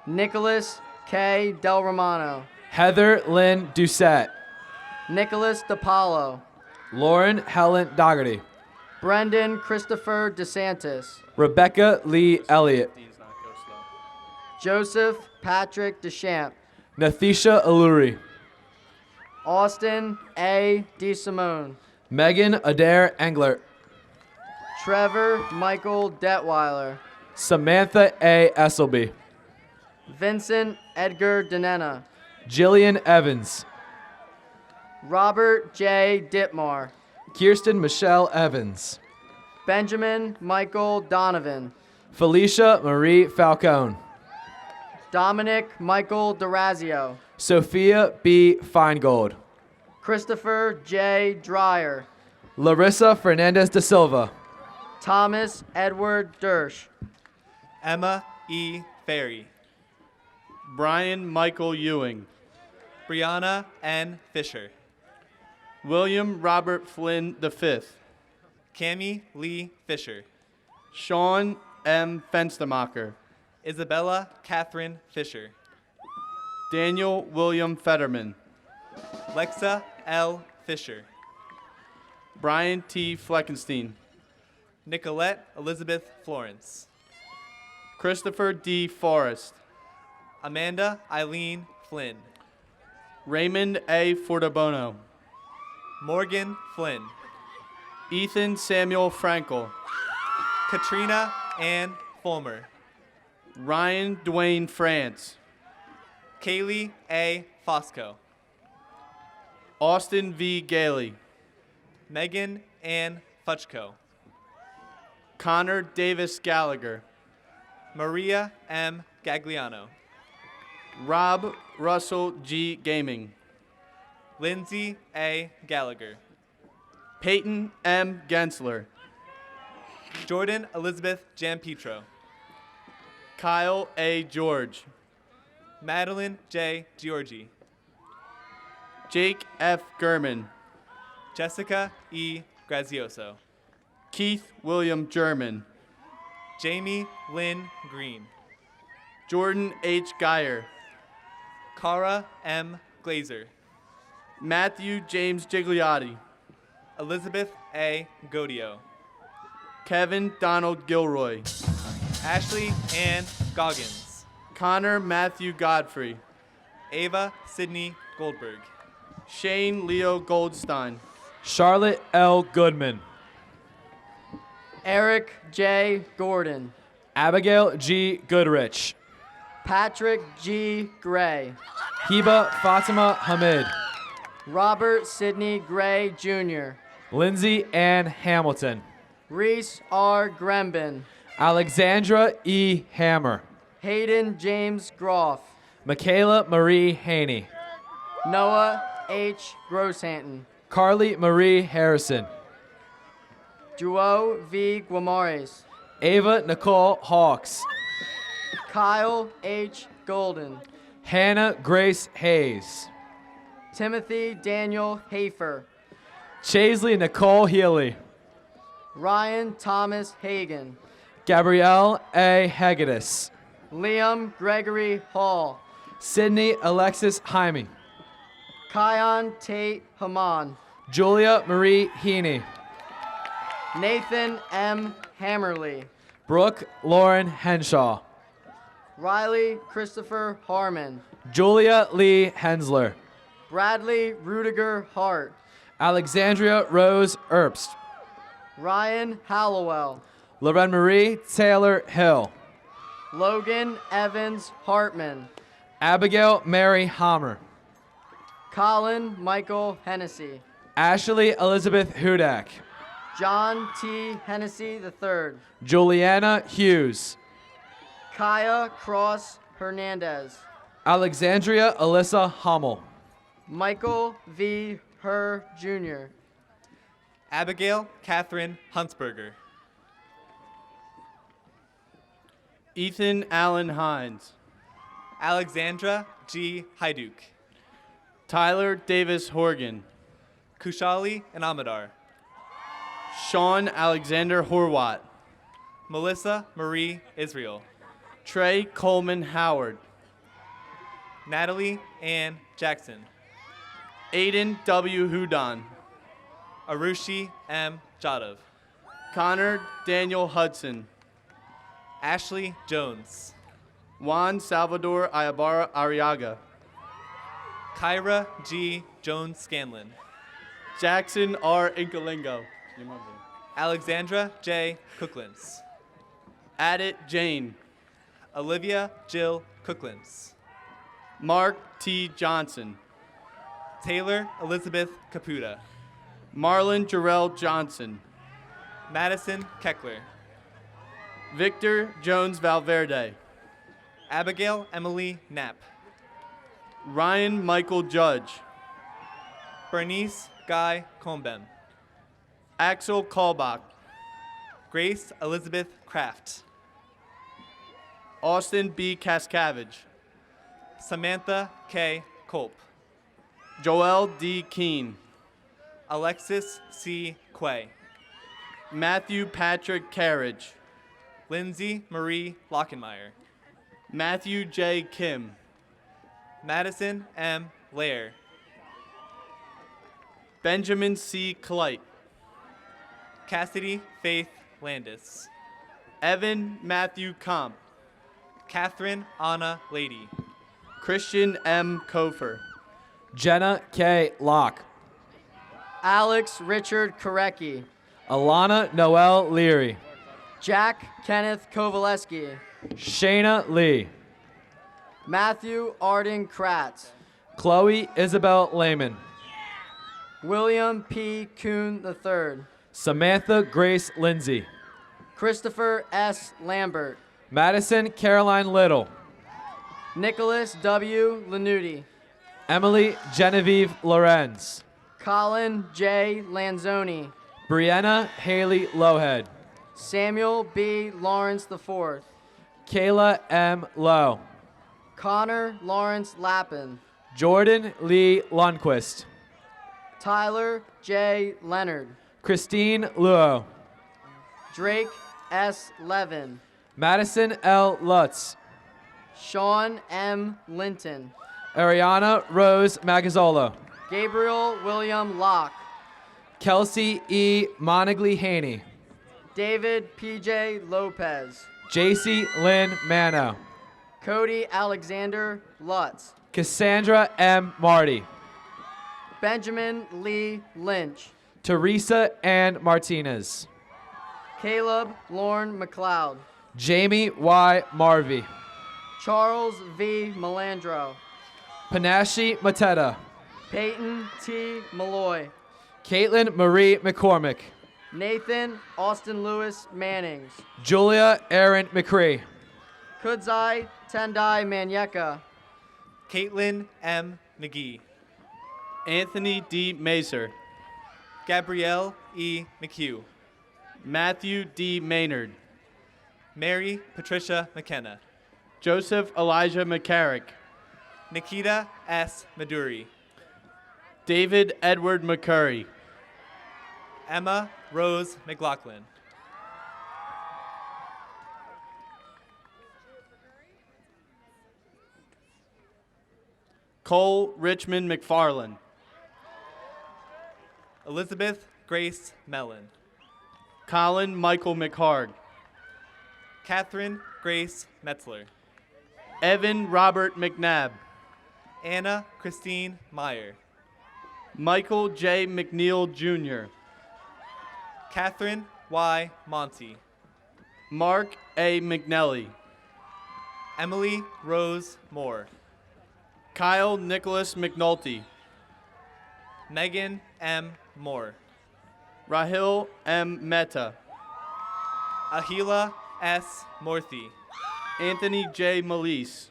Speaker 15: Nicholas K. Del Romano.
Speaker 14: Heather Lynn Doucette.
Speaker 15: Nicholas DePaulo.
Speaker 14: Lauren Helen Dougherty.
Speaker 15: Brendan Christopher DeSantis.
Speaker 14: Rebecca Lee Elliott.
Speaker 15: Joseph Patrick Deschamps.
Speaker 14: Nathisha Alluri.
Speaker 15: Austin A. DeSimone.
Speaker 14: Megan Adair Englert.
Speaker 15: Trevor Michael Detweiler.
Speaker 14: Samantha A. Esselby.
Speaker 15: Vincent Edgar Denena.
Speaker 14: Jillian Evans.
Speaker 15: Robert J. Ditmar.
Speaker 14: Kirsten Michelle Evans.
Speaker 15: Benjamin Michael Donovan.
Speaker 14: Felicia Marie Falcone.
Speaker 15: Dominic Michael DeRazio.
Speaker 14: Sophia B. Feingold.
Speaker 15: Christopher J. Dreyer.
Speaker 14: Larissa Fernandez da Silva.
Speaker 15: Thomas Edward Dersch.
Speaker 13: Emma E. Ferry.
Speaker 9: Brian Michael Ewing.
Speaker 13: Brianna N. Fisher.
Speaker 9: William Robert Flynn V.
Speaker 13: Cami Lee Fisher.
Speaker 9: Sean M. Fenstermacher.
Speaker 13: Isabella Catherine Fisher.
Speaker 9: Daniel William Fetterman.
Speaker 13: Lexa L. Fisher.
Speaker 9: Brian T. Fleckenstein.
Speaker 13: Nicolette Elizabeth Florence.
Speaker 9: Christopher D. Forrest.
Speaker 13: Amanda Eileen Flynn.
Speaker 9: Raymond A. Fortabono.
Speaker 13: Morgan Flynn.
Speaker 9: Ethan Samuel Frankel.
Speaker 13: Katrina Ann Fulmer.
Speaker 9: Ryan Dwayne France.
Speaker 13: Kaylee A. Fosco.
Speaker 9: Austin V. Gailey.
Speaker 13: Megan Ann Futchko.
Speaker 9: Connor Davis Gallagher.
Speaker 13: Maria M. Gagliano.
Speaker 9: Rob Russell G. Gaming.
Speaker 13: Lindsay A. Gallagher.
Speaker 9: Peyton M. Gensler.
Speaker 13: Jordan Elizabeth Jampetro.
Speaker 9: Kyle A. George.
Speaker 13: Madeline J. Giorgi.
Speaker 9: Jake F. Gurman.
Speaker 13: Jessica E. Grazioso.
Speaker 9: Keith William German.
Speaker 13: Jamie Lynn Green.
Speaker 9: Jordan H. Geyer,
Speaker 13: Cara M. Glazer,
Speaker 9: Matthew James Gigliotti,
Speaker 13: Elizabeth A. Godio,
Speaker 9: Kevin Donald Gilroy,
Speaker 13: Ashley Ann Goggins,
Speaker 9: Connor Matthew Godfrey,
Speaker 13: Ava Sydney Goldberg,
Speaker 9: Shane Leo Goldstein,
Speaker 14: Charlotte L. Goodman,
Speaker 15: Eric J. Gordon,
Speaker 14: Abigail G. Goodrich,
Speaker 15: Patrick G. Gray,
Speaker 14: Hiba Fatima Hamid,
Speaker 15: Robert Sidney Gray Jr.,
Speaker 14: Lindsay Ann Hamilton,
Speaker 15: Reese R. Grembin,
Speaker 14: Alexandra E. Hammer,
Speaker 15: Hayden James Groff,
Speaker 14: Michaela Marie Haney,
Speaker 15: Noah H. Grosshanton,
Speaker 14: Carly Marie Harrison,
Speaker 15: Duo V. Guamares,
Speaker 14: Ava Nicole Hawks,
Speaker 15: Kyle H. Golden,
Speaker 14: Hannah Grace Hayes,
Speaker 15: Timothy Daniel Hafer,
Speaker 14: Chaisley Nicole Healy,
Speaker 15: Ryan Thomas Hagan,
Speaker 14: Gabrielle A. Hegedus,
Speaker 15: Liam Gregory Hall,
Speaker 14: Sydney Alexis Hyme,
Speaker 15: Kion Tate Haman,
Speaker 14: Julia Marie Heaney,
Speaker 15: Nathan M. Hammerly,
Speaker 14: Brooke Lauren Henshaw,
Speaker 15: Riley Christopher Harmon,
Speaker 14: Julia Lee Hensler,
Speaker 15: Bradley Rudiger Hart,
Speaker 14: Alexandria Rose Erbst,
Speaker 15: Ryan Hallowell,
Speaker 14: Loren Marie Taylor Hill,
Speaker 15: Logan Evans Hartman,
Speaker 14: Abigail Mary Hammer,
Speaker 15: Colin Michael Hennessy,
Speaker 14: Ashley Elizabeth Hudak,
Speaker 15: John T. Hennessy III,
Speaker 14: Juliana Hughes,
Speaker 15: Kaya Cross Hernandez,
Speaker 14: Alexandria Alyssa Hummel,
Speaker 15: Michael V. Herr Jr.,
Speaker 13: Abigail Catherine Huntsberger,
Speaker 9: Ethan Allen Hines,
Speaker 13: Alexandra G. Hyduk,
Speaker 9: Tyler Davis Horgan,
Speaker 13: Kushali and Amadar,
Speaker 9: Sean Alexander Horwat,
Speaker 13: Melissa Marie Israel,
Speaker 9: Trey Coleman Howard,
Speaker 13: Natalie Ann Jackson,
Speaker 9: Aiden W. Hudon,
Speaker 13: Arushi M. Jadov,
Speaker 9: Connor Daniel Hudson,
Speaker 13: Ashley Jones,
Speaker 9: Juan Salvador Ayabara Arriaga,
Speaker 13: Kyra G. Jones Scanlon,
Speaker 9: Jackson R. Inkalingo,
Speaker 13: Alexandra J. Cooklins,
Speaker 9: Adit Jane,
Speaker 13: Olivia Jill Cooklins,
Speaker 9: Mark T. Johnson,
Speaker 13: Taylor Elizabeth Caputa,
Speaker 9: Marlon Jarrell Johnson,
Speaker 13: Madison Keckler,
Speaker 9: Victor Jones Valverde,
Speaker 13: Abigail Emily Knapp,
Speaker 9: Ryan Michael Judge,
Speaker 13: Bernice Guy Combem,
Speaker 9: Axel Kalbach,
Speaker 13: Grace Elizabeth Kraft,
Speaker 9: Austin B. Cascavage,
Speaker 13: Samantha K. Culp,
Speaker 9: Joel D. Keene,
Speaker 13: Alexis C. Quay,
Speaker 9: Matthew Patrick Carriage,
Speaker 13: Lindsay Marie Lockenmeyer,
Speaker 9: Matthew J. Kim,
Speaker 13: Madison M. Lair,
Speaker 9: Benjamin C. Clyte,
Speaker 13: Cassidy Faith Landis,
Speaker 9: Evan Matthew Comp,
Speaker 13: Catherine Anna Lady,
Speaker 9: Christian M. Kofer,
Speaker 14: Jenna K. Locke,
Speaker 15: Alex Richard Korecki,
Speaker 14: Alana Noel Leary,
Speaker 15: Jack Kenneth Kovaleski,
Speaker 14: Shayna Lee,
Speaker 15: Matthew Arden Kratz,
Speaker 14: Chloe Isabel Lehman,
Speaker 15: William P. Kuhn III,
Speaker 14: Samantha Grace Lindsay,
Speaker 15: Christopher S. Lambert,
Speaker 14: Madison Caroline Little,
Speaker 15: Nicholas W. Lanuti,
Speaker 14: Emily Genevieve Lorenz,
Speaker 15: Colin J. Lanzoni,
Speaker 14: Brianna Haley Lowhead,
Speaker 15: Samuel B. Lawrence IV,
Speaker 14: Kayla M. Lowe,
Speaker 15: Connor Lawrence Lappin,
Speaker 14: Jordan Lee Lundquist,
Speaker 15: Tyler J. Leonard,
Speaker 14: Christine Luo,
Speaker 15: Drake S. Levin,
Speaker 14: Madison L. Lutz,
Speaker 15: Sean M. Linton.
Speaker 14: Ariana Rose Magazzolo.
Speaker 15: Gabriel William Locke.
Speaker 14: Kelsey E. Monagly Haney.
Speaker 15: David P.J. Lopez.
Speaker 14: JC Lynn Mano.
Speaker 15: Cody Alexander Lutz.
Speaker 14: Cassandra M. Marty.
Speaker 15: Benjamin Lee Lynch.
Speaker 14: Teresa Ann Martinez.
Speaker 15: Caleb Lorne McLeod.
Speaker 14: Jamie Y. Marvey.
Speaker 15: Charles V. Melandro.
Speaker 14: Panache Mateta.
Speaker 15: Peyton T. Malloy.
Speaker 14: Caitlin Marie McCormick.
Speaker 15: Nathan Austin Lewis Mannings.
Speaker 14: Julia Erin McCree.
Speaker 15: Kudzai Tendai Manyeka.
Speaker 13: Caitlin M. McGee.
Speaker 9: Anthony D. Mazer.
Speaker 13: Gabrielle E. McHugh.
Speaker 9: Matthew D. Maynard.
Speaker 13: Mary Patricia McKenna.
Speaker 9: Joseph Elijah McCarrick.
Speaker 13: Nikita S. Maduri.
Speaker 9: David Edward McCurry.
Speaker 13: Emma Rose McLaughlin.
Speaker 9: Cole Richmond McFarland.
Speaker 13: Elizabeth Grace Mellon.
Speaker 9: Colin Michael McHarg.
Speaker 13: Catherine Grace Metzler.
Speaker 9: Evan Robert McNabb.
Speaker 13: Anna Christine Meyer.
Speaker 9: Michael J. McNeil Jr.
Speaker 13: Catherine Y. Monty.
Speaker 9: Mark A. McNelly.
Speaker 13: Emily Rose Moore.
Speaker 9: Kyle Nicholas McNulty.
Speaker 13: Megan M. Moore.
Speaker 9: Rahil M. Mehta.
Speaker 13: Ahila S. Morthy.
Speaker 9: Anthony J. Malise.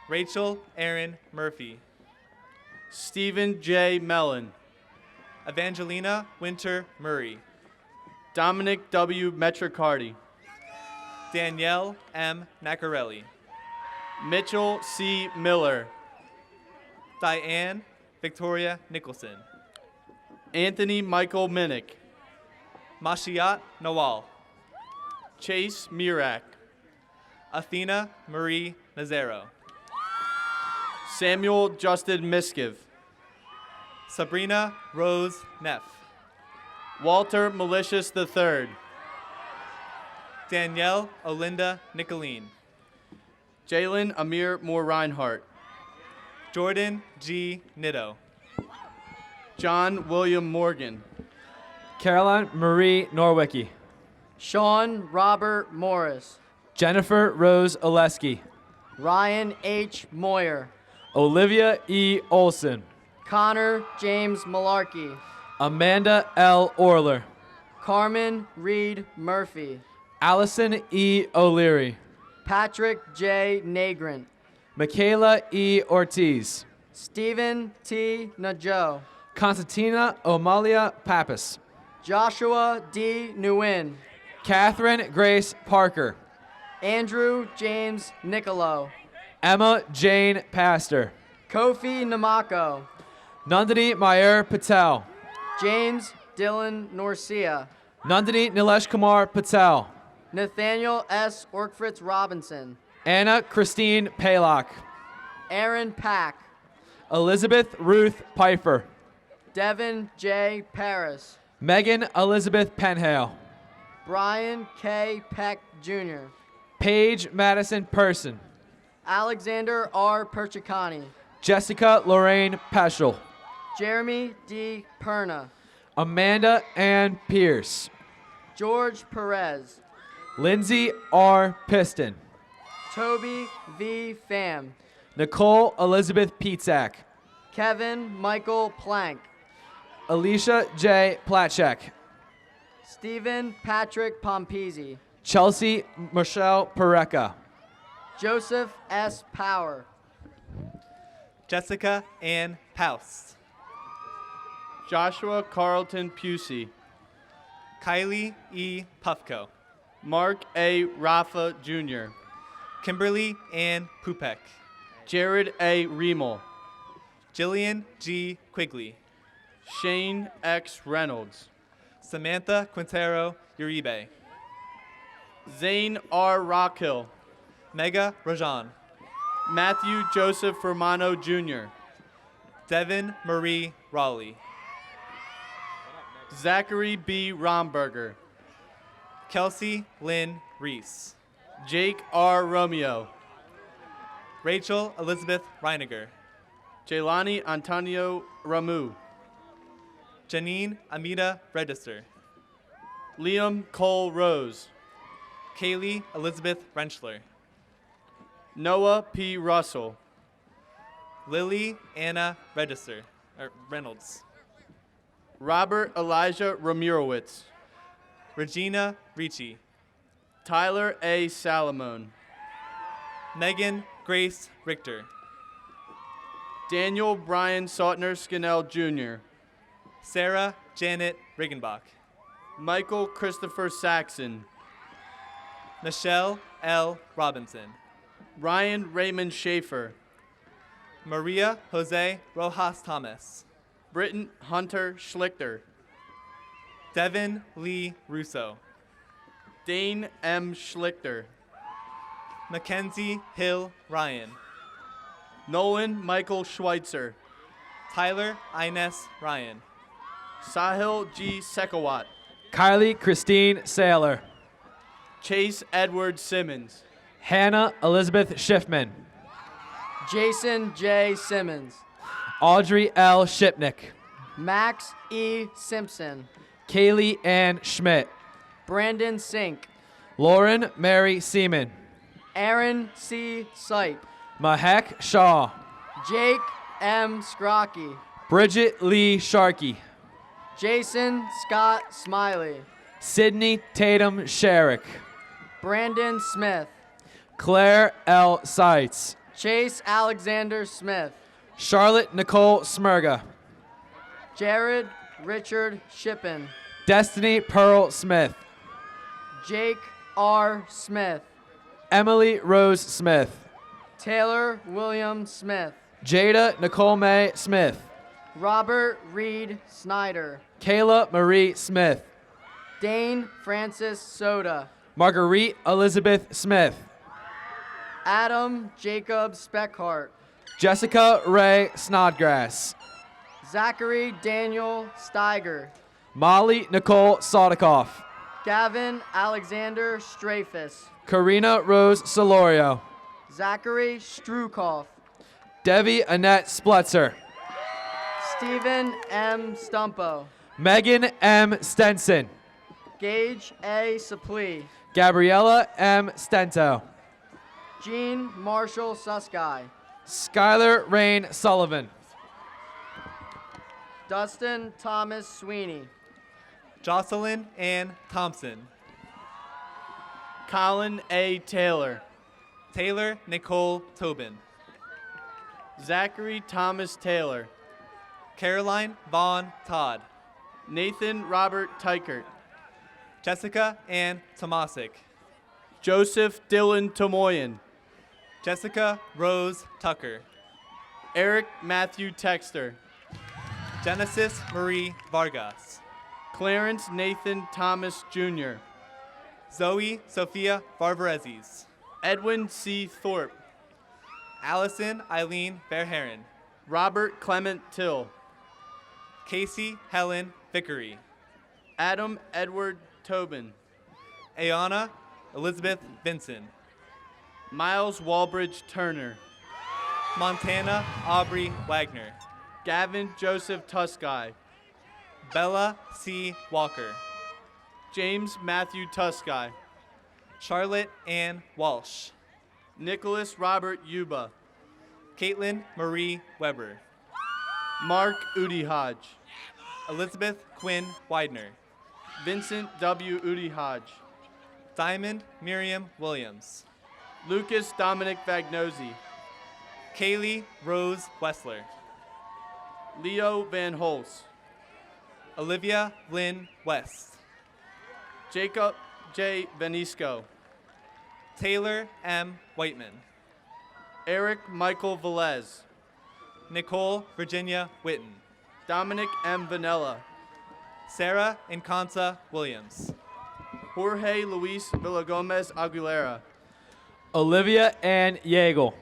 Speaker 13: Rachel Aaron Murphy.
Speaker 9: Stephen J. Mellon.
Speaker 13: Evangelina Winter Murray.
Speaker 9: Dominic W. Metricardi.
Speaker 13: Danielle M. Nacarelli.
Speaker 9: Mitchell C. Miller.
Speaker 13: Diane Victoria Nicholson.
Speaker 9: Anthony Michael Minnick.
Speaker 13: Mashiat Nawal.
Speaker 9: Chase Mirak.
Speaker 13: Athena Marie Nazaro.
Speaker 9: Samuel Justin Miskiv.
Speaker 13: Sabrina Rose Neff.
Speaker 9: Walter Malicious III.
Speaker 13: Danielle Olinda Nicolene.
Speaker 9: Jalen Amir Moore Reinhardt.
Speaker 13: Jordan G. Nitto.
Speaker 9: John William Morgan.
Speaker 14: Caroline Marie Norwicki.
Speaker 15: Sean Robert Morris.
Speaker 14: Jennifer Rose Oleski.
Speaker 15: Ryan H. Moyer.
Speaker 14: Olivia E. Olson.
Speaker 15: Connor James Malarkey.
Speaker 14: Amanda L. Orler.
Speaker 15: Carmen Reed Murphy.
Speaker 14: Allison E. O'Leary.
Speaker 15: Patrick J. Nagrant.
Speaker 14: Michaela E. Ortiz.
Speaker 15: Stephen T. Najo.
Speaker 14: Constantina Omalia Pappas.
Speaker 15: Joshua D. Nguyen.
Speaker 14: Catherine Grace Parker.
Speaker 15: Andrew James Nicolo.
Speaker 14: Emma Jane Pastor.
Speaker 15: Kofi Namako.
Speaker 14: Nandini Mayer Patel.
Speaker 15: James Dylan Norcia.
Speaker 14: Nandini Nilesh Kumar Patel.
Speaker 15: Nathaniel S. Orkfritz Robinson.
Speaker 14: Anna Christine Paylock.
Speaker 15: Aaron Pack.
Speaker 14: Elizabeth Ruth Pfeiffer.
Speaker 15: Devin J. Paris.
Speaker 14: Megan Elizabeth Penhale.
Speaker 15: Brian K. Peck Jr.
Speaker 14: Paige Madison Person.
Speaker 15: Alexander R. Perchicani.
Speaker 14: Jessica Lorraine Peschel.
Speaker 15: Jeremy D. Perna.
Speaker 14: Amanda Ann Pierce.
Speaker 15: George Perez.
Speaker 14: Lindsay R. Piston.
Speaker 15: Toby V. Pham.
Speaker 14: Nicole Elizabeth Pietzak.
Speaker 15: Kevin Michael Plank.
Speaker 14: Alicia J. Platchek.
Speaker 15: Stephen Patrick Pompisi.
Speaker 14: Chelsea Michelle Pareca.
Speaker 15: Joseph S. Power.
Speaker 13: Jessica Ann Paus.
Speaker 9: Joshua Carlton Pusey.
Speaker 13: Kylie E. Puffco.
Speaker 9: Mark A. Rafa Jr.
Speaker 13: Kimberly Ann Pupek.
Speaker 9: Jared A. Riemel.
Speaker 13: Jillian G. Quigley.
Speaker 9: Shane X. Reynolds.
Speaker 13: Samantha Quintero Uribe.
Speaker 9: Zane R. Rockhill.
Speaker 13: Mega Rajan.
Speaker 9: Matthew Joseph Fermano Jr.,
Speaker 13: Devin Marie Raleigh.
Speaker 9: Zachary B. Romberger,
Speaker 13: Kelsey Lynn Reese.
Speaker 9: Jake R. Romeo,
Speaker 13: Rachel Elizabeth Reiniger.
Speaker 9: Jaylani Antonio Ramu,
Speaker 13: Janine Amita Register.
Speaker 9: Liam Cole Rose,
Speaker 13: Kaylee Elizabeth Renschler.
Speaker 9: Noah P. Russell,
Speaker 13: Lily Anna Reynolds.
Speaker 9: Robert Elijah Ramirowitz,
Speaker 13: Regina Ricci.
Speaker 9: Tyler A. Salamone,
Speaker 13: Megan Grace Richter.
Speaker 9: Daniel Brian Sautner Skinnell Jr.,
Speaker 13: Sarah Janet Riggenbach.
Speaker 9: Michael Christopher Saxon,
Speaker 13: Michelle L. Robinson.
Speaker 9: Ryan Raymond Schaefer,
Speaker 13: Maria Jose Rojas Thomas.
Speaker 9: Britton Hunter Schlichter,
Speaker 13: Devin Lee Russo.
Speaker 9: Dane M. Schlichter,
Speaker 13: Mackenzie Hill Ryan.
Speaker 9: Nolan Michael Schweitzer,
Speaker 13: Tyler Ines Ryan.
Speaker 9: Sahil G. Sekawat,
Speaker 14: Kylie Christine Saylor.
Speaker 9: Chase Edward Simmons,
Speaker 14: Hannah Elizabeth Schiffman.
Speaker 15: Jason J. Simmons.
Speaker 14: Audrey L. Shipnick.
Speaker 15: Max E. Simpson.
Speaker 14: Kaylee Ann Schmidt.
Speaker 15: Brandon Sink.
Speaker 14: Lauren Mary Seaman.
Speaker 15: Aaron C. Sipe.
Speaker 14: Mahek Shaw.
Speaker 15: Jake M. Scrocky.
Speaker 14: Bridget Lee Sharkey.
Speaker 15: Jason Scott Smiley.
Speaker 14: Sydney Tatum Sherrick.
Speaker 15: Brandon Smith.
Speaker 14: Claire L. Seitz.
Speaker 15: Chase Alexander Smith.
Speaker 14: Charlotte Nicole Smerga.
Speaker 15: Jared Richard Shippen.
Speaker 14: Destiny Pearl Smith.
Speaker 15: Jake R. Smith.
Speaker 14: Emily Rose Smith.
Speaker 15: Taylor William Smith.
Speaker 14: Jada Nicole May Smith.
Speaker 15: Robert Reed Snyder.
Speaker 14: Kayla Marie Smith.
Speaker 15: Dane Francis Soda.
Speaker 14: Marguerite Elizabeth Smith.
Speaker 15: Adam Jacob Speckhart.
Speaker 14: Jessica Ray Snodgrass.
Speaker 15: Zachary Daniel Steiger.
Speaker 14: Molly Nicole Sadikoff.
Speaker 15: Gavin Alexander Strafus.
Speaker 14: Karina Rose Solorio.
Speaker 15: Zachary Strukoff.
Speaker 14: Debbie Annette Splutzer.
Speaker 15: Stephen M. Stumpo.
Speaker 14: Megan M. Stenson.
Speaker 15: Gage A. Saplee.
Speaker 14: Gabriella M. Stento.
Speaker 15: Jean Marshall Suskai.
Speaker 14: Skylar Rain Sullivan.
Speaker 15: Dustin Thomas Sweeney.
Speaker 13: Jocelyn Ann Thompson.
Speaker 9: Colin A. Taylor,
Speaker 13: Taylor Nicole Tobin.
Speaker 9: Zachary Thomas Taylor,
Speaker 13: Caroline Vaughn Todd.
Speaker 9: Nathan Robert Tykert,
Speaker 13: Jessica Ann Tomasic.
Speaker 9: Joseph Dylan Tomoyan,
Speaker 13: Jessica Rose Tucker.
Speaker 9: Eric Matthew Texter,
Speaker 13: Genesis Marie Vargas.
Speaker 9: Clarence Nathan Thomas Jr.,
Speaker 13: Zoe Sophia Barbarezis.
Speaker 9: Edwin C. Thorpe,
Speaker 13: Allison Eileen Bearheron.
Speaker 9: Robert Clement Till,
Speaker 13: Casey Helen Vickery.
Speaker 9: Adam Edward Tobin,
Speaker 13: Ayana Elizabeth Vinson.
Speaker 9: Miles Walbridge Turner,
Speaker 13: Montana Aubrey Wagner.
Speaker 9: Gavin Joseph Tusky,
Speaker 13: Bella C. Walker.
Speaker 9: James Matthew Tusky,
Speaker 13: Charlotte Ann Walsh.
Speaker 9: Nicholas Robert Yuba,
Speaker 13: Caitlin Marie Weber.
Speaker 9: Mark Udi Hodge,
Speaker 13: Elizabeth Quinn Widener.
Speaker 9: Vincent W. Udi Hodge,
Speaker 13: Diamond Miriam Williams.
Speaker 9: Lucas Dominic Vagnozzi,
Speaker 13: Kaylee Rose Wessler.
Speaker 9: Leo Van Holst,
Speaker 13: Olivia Lynn West.
Speaker 9: Jacob J. Venisco,
Speaker 13: Taylor M. Whiteman.
Speaker 9: Eric Michael Velez,
Speaker 13: Nicole Virginia Witten.
Speaker 9: Dominic M. Vanella,
Speaker 13: Sarah Encanza Williams.
Speaker 9: Jorge Luis Villagomez Aguilera,
Speaker 14: Olivia Ann Yeagle.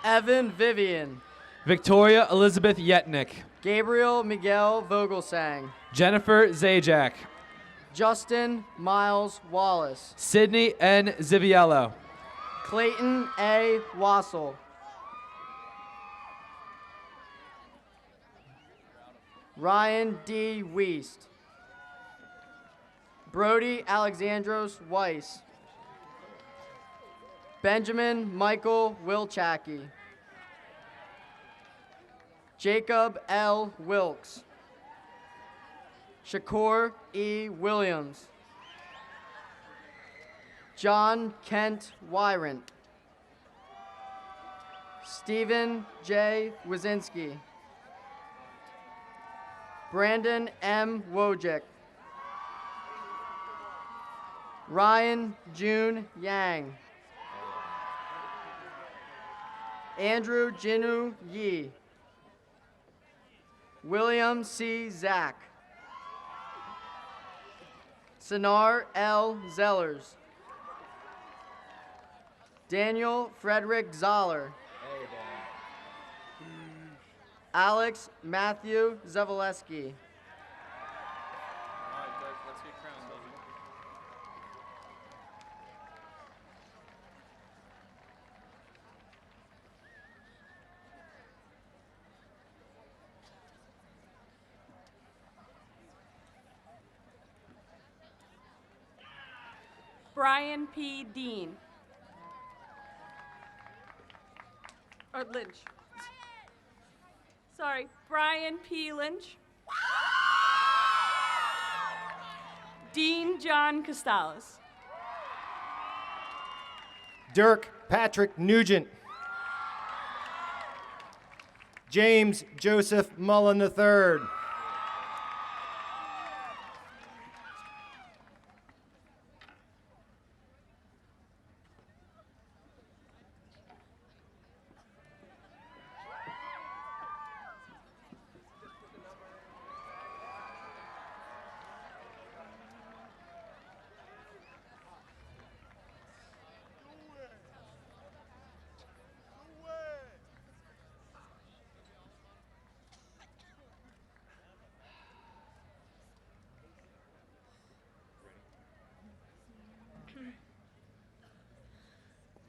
Speaker 15: Evan Vivian.
Speaker 14: Victoria Elizabeth Yetnick.
Speaker 15: Gabriel Miguel Vogelsang.
Speaker 14: Jennifer Zajac.
Speaker 15: Justin Miles Wallace.
Speaker 14: Sydney N. Ziviello.
Speaker 15: Clayton A. Wassel. Ryan D. Weist. Brody Alexandros Weiss. Benjamin Michael Wilczaki. Jacob L. Wilkes. Shakur E. Williams. John Kent Wyrant. Stephen J. Wazinski. Brandon M. Wojcik. Ryan June Yang. Andrew Jinu Yi. William C. Zach. Sinar L. Zellers. Daniel Frederick Zoller. Alex Matthew Zavaleski.
Speaker 16: Brian P. Dean. Or Lynch. Sorry, Brian P. Lynch. Dean John Costales.
Speaker 17: Dirk Patrick Nugent. James Joseph Mullen III.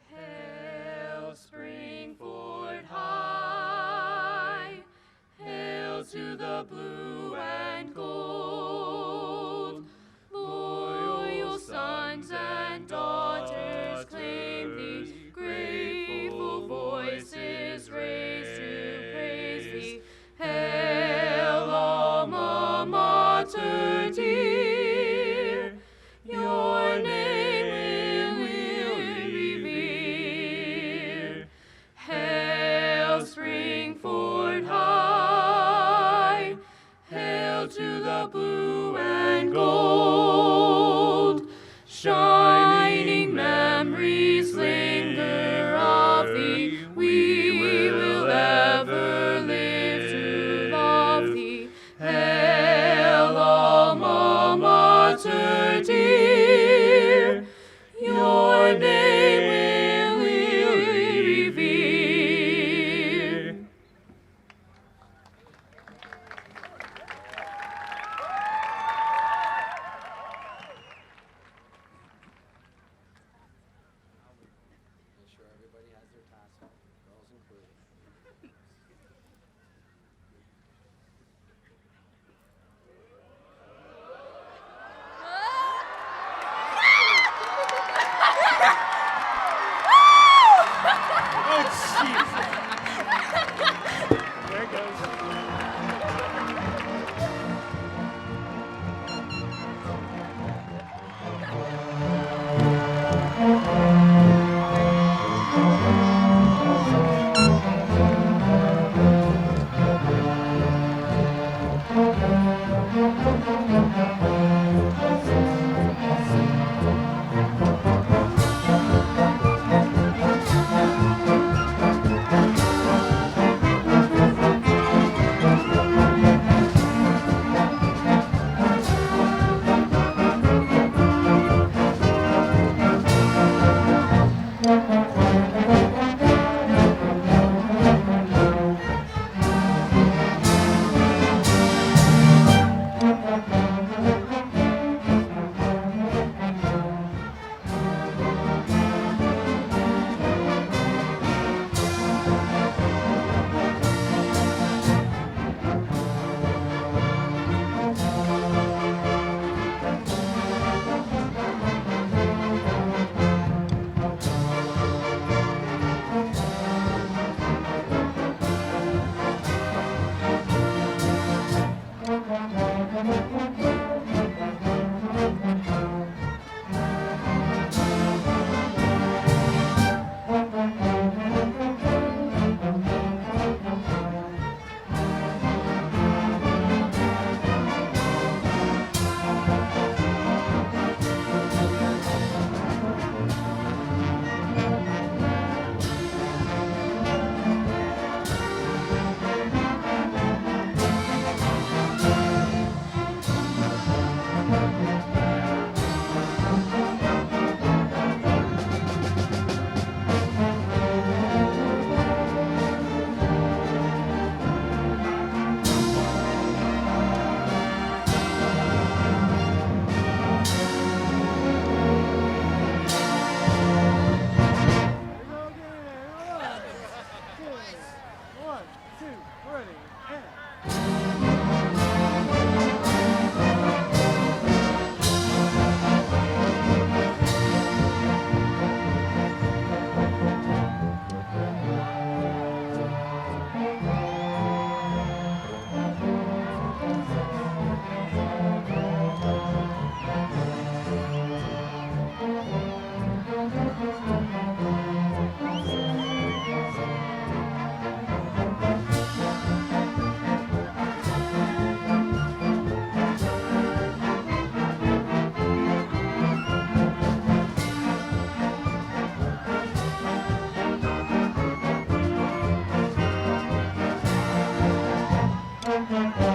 Speaker 1: Hail, Springford High, hail to the blue and gold. Loyal sons and daughters claim thee, grateful voices raise to praise thee. Hail, alma mater dear, your name will revere. Hail, Springford High, hail to the Thank you.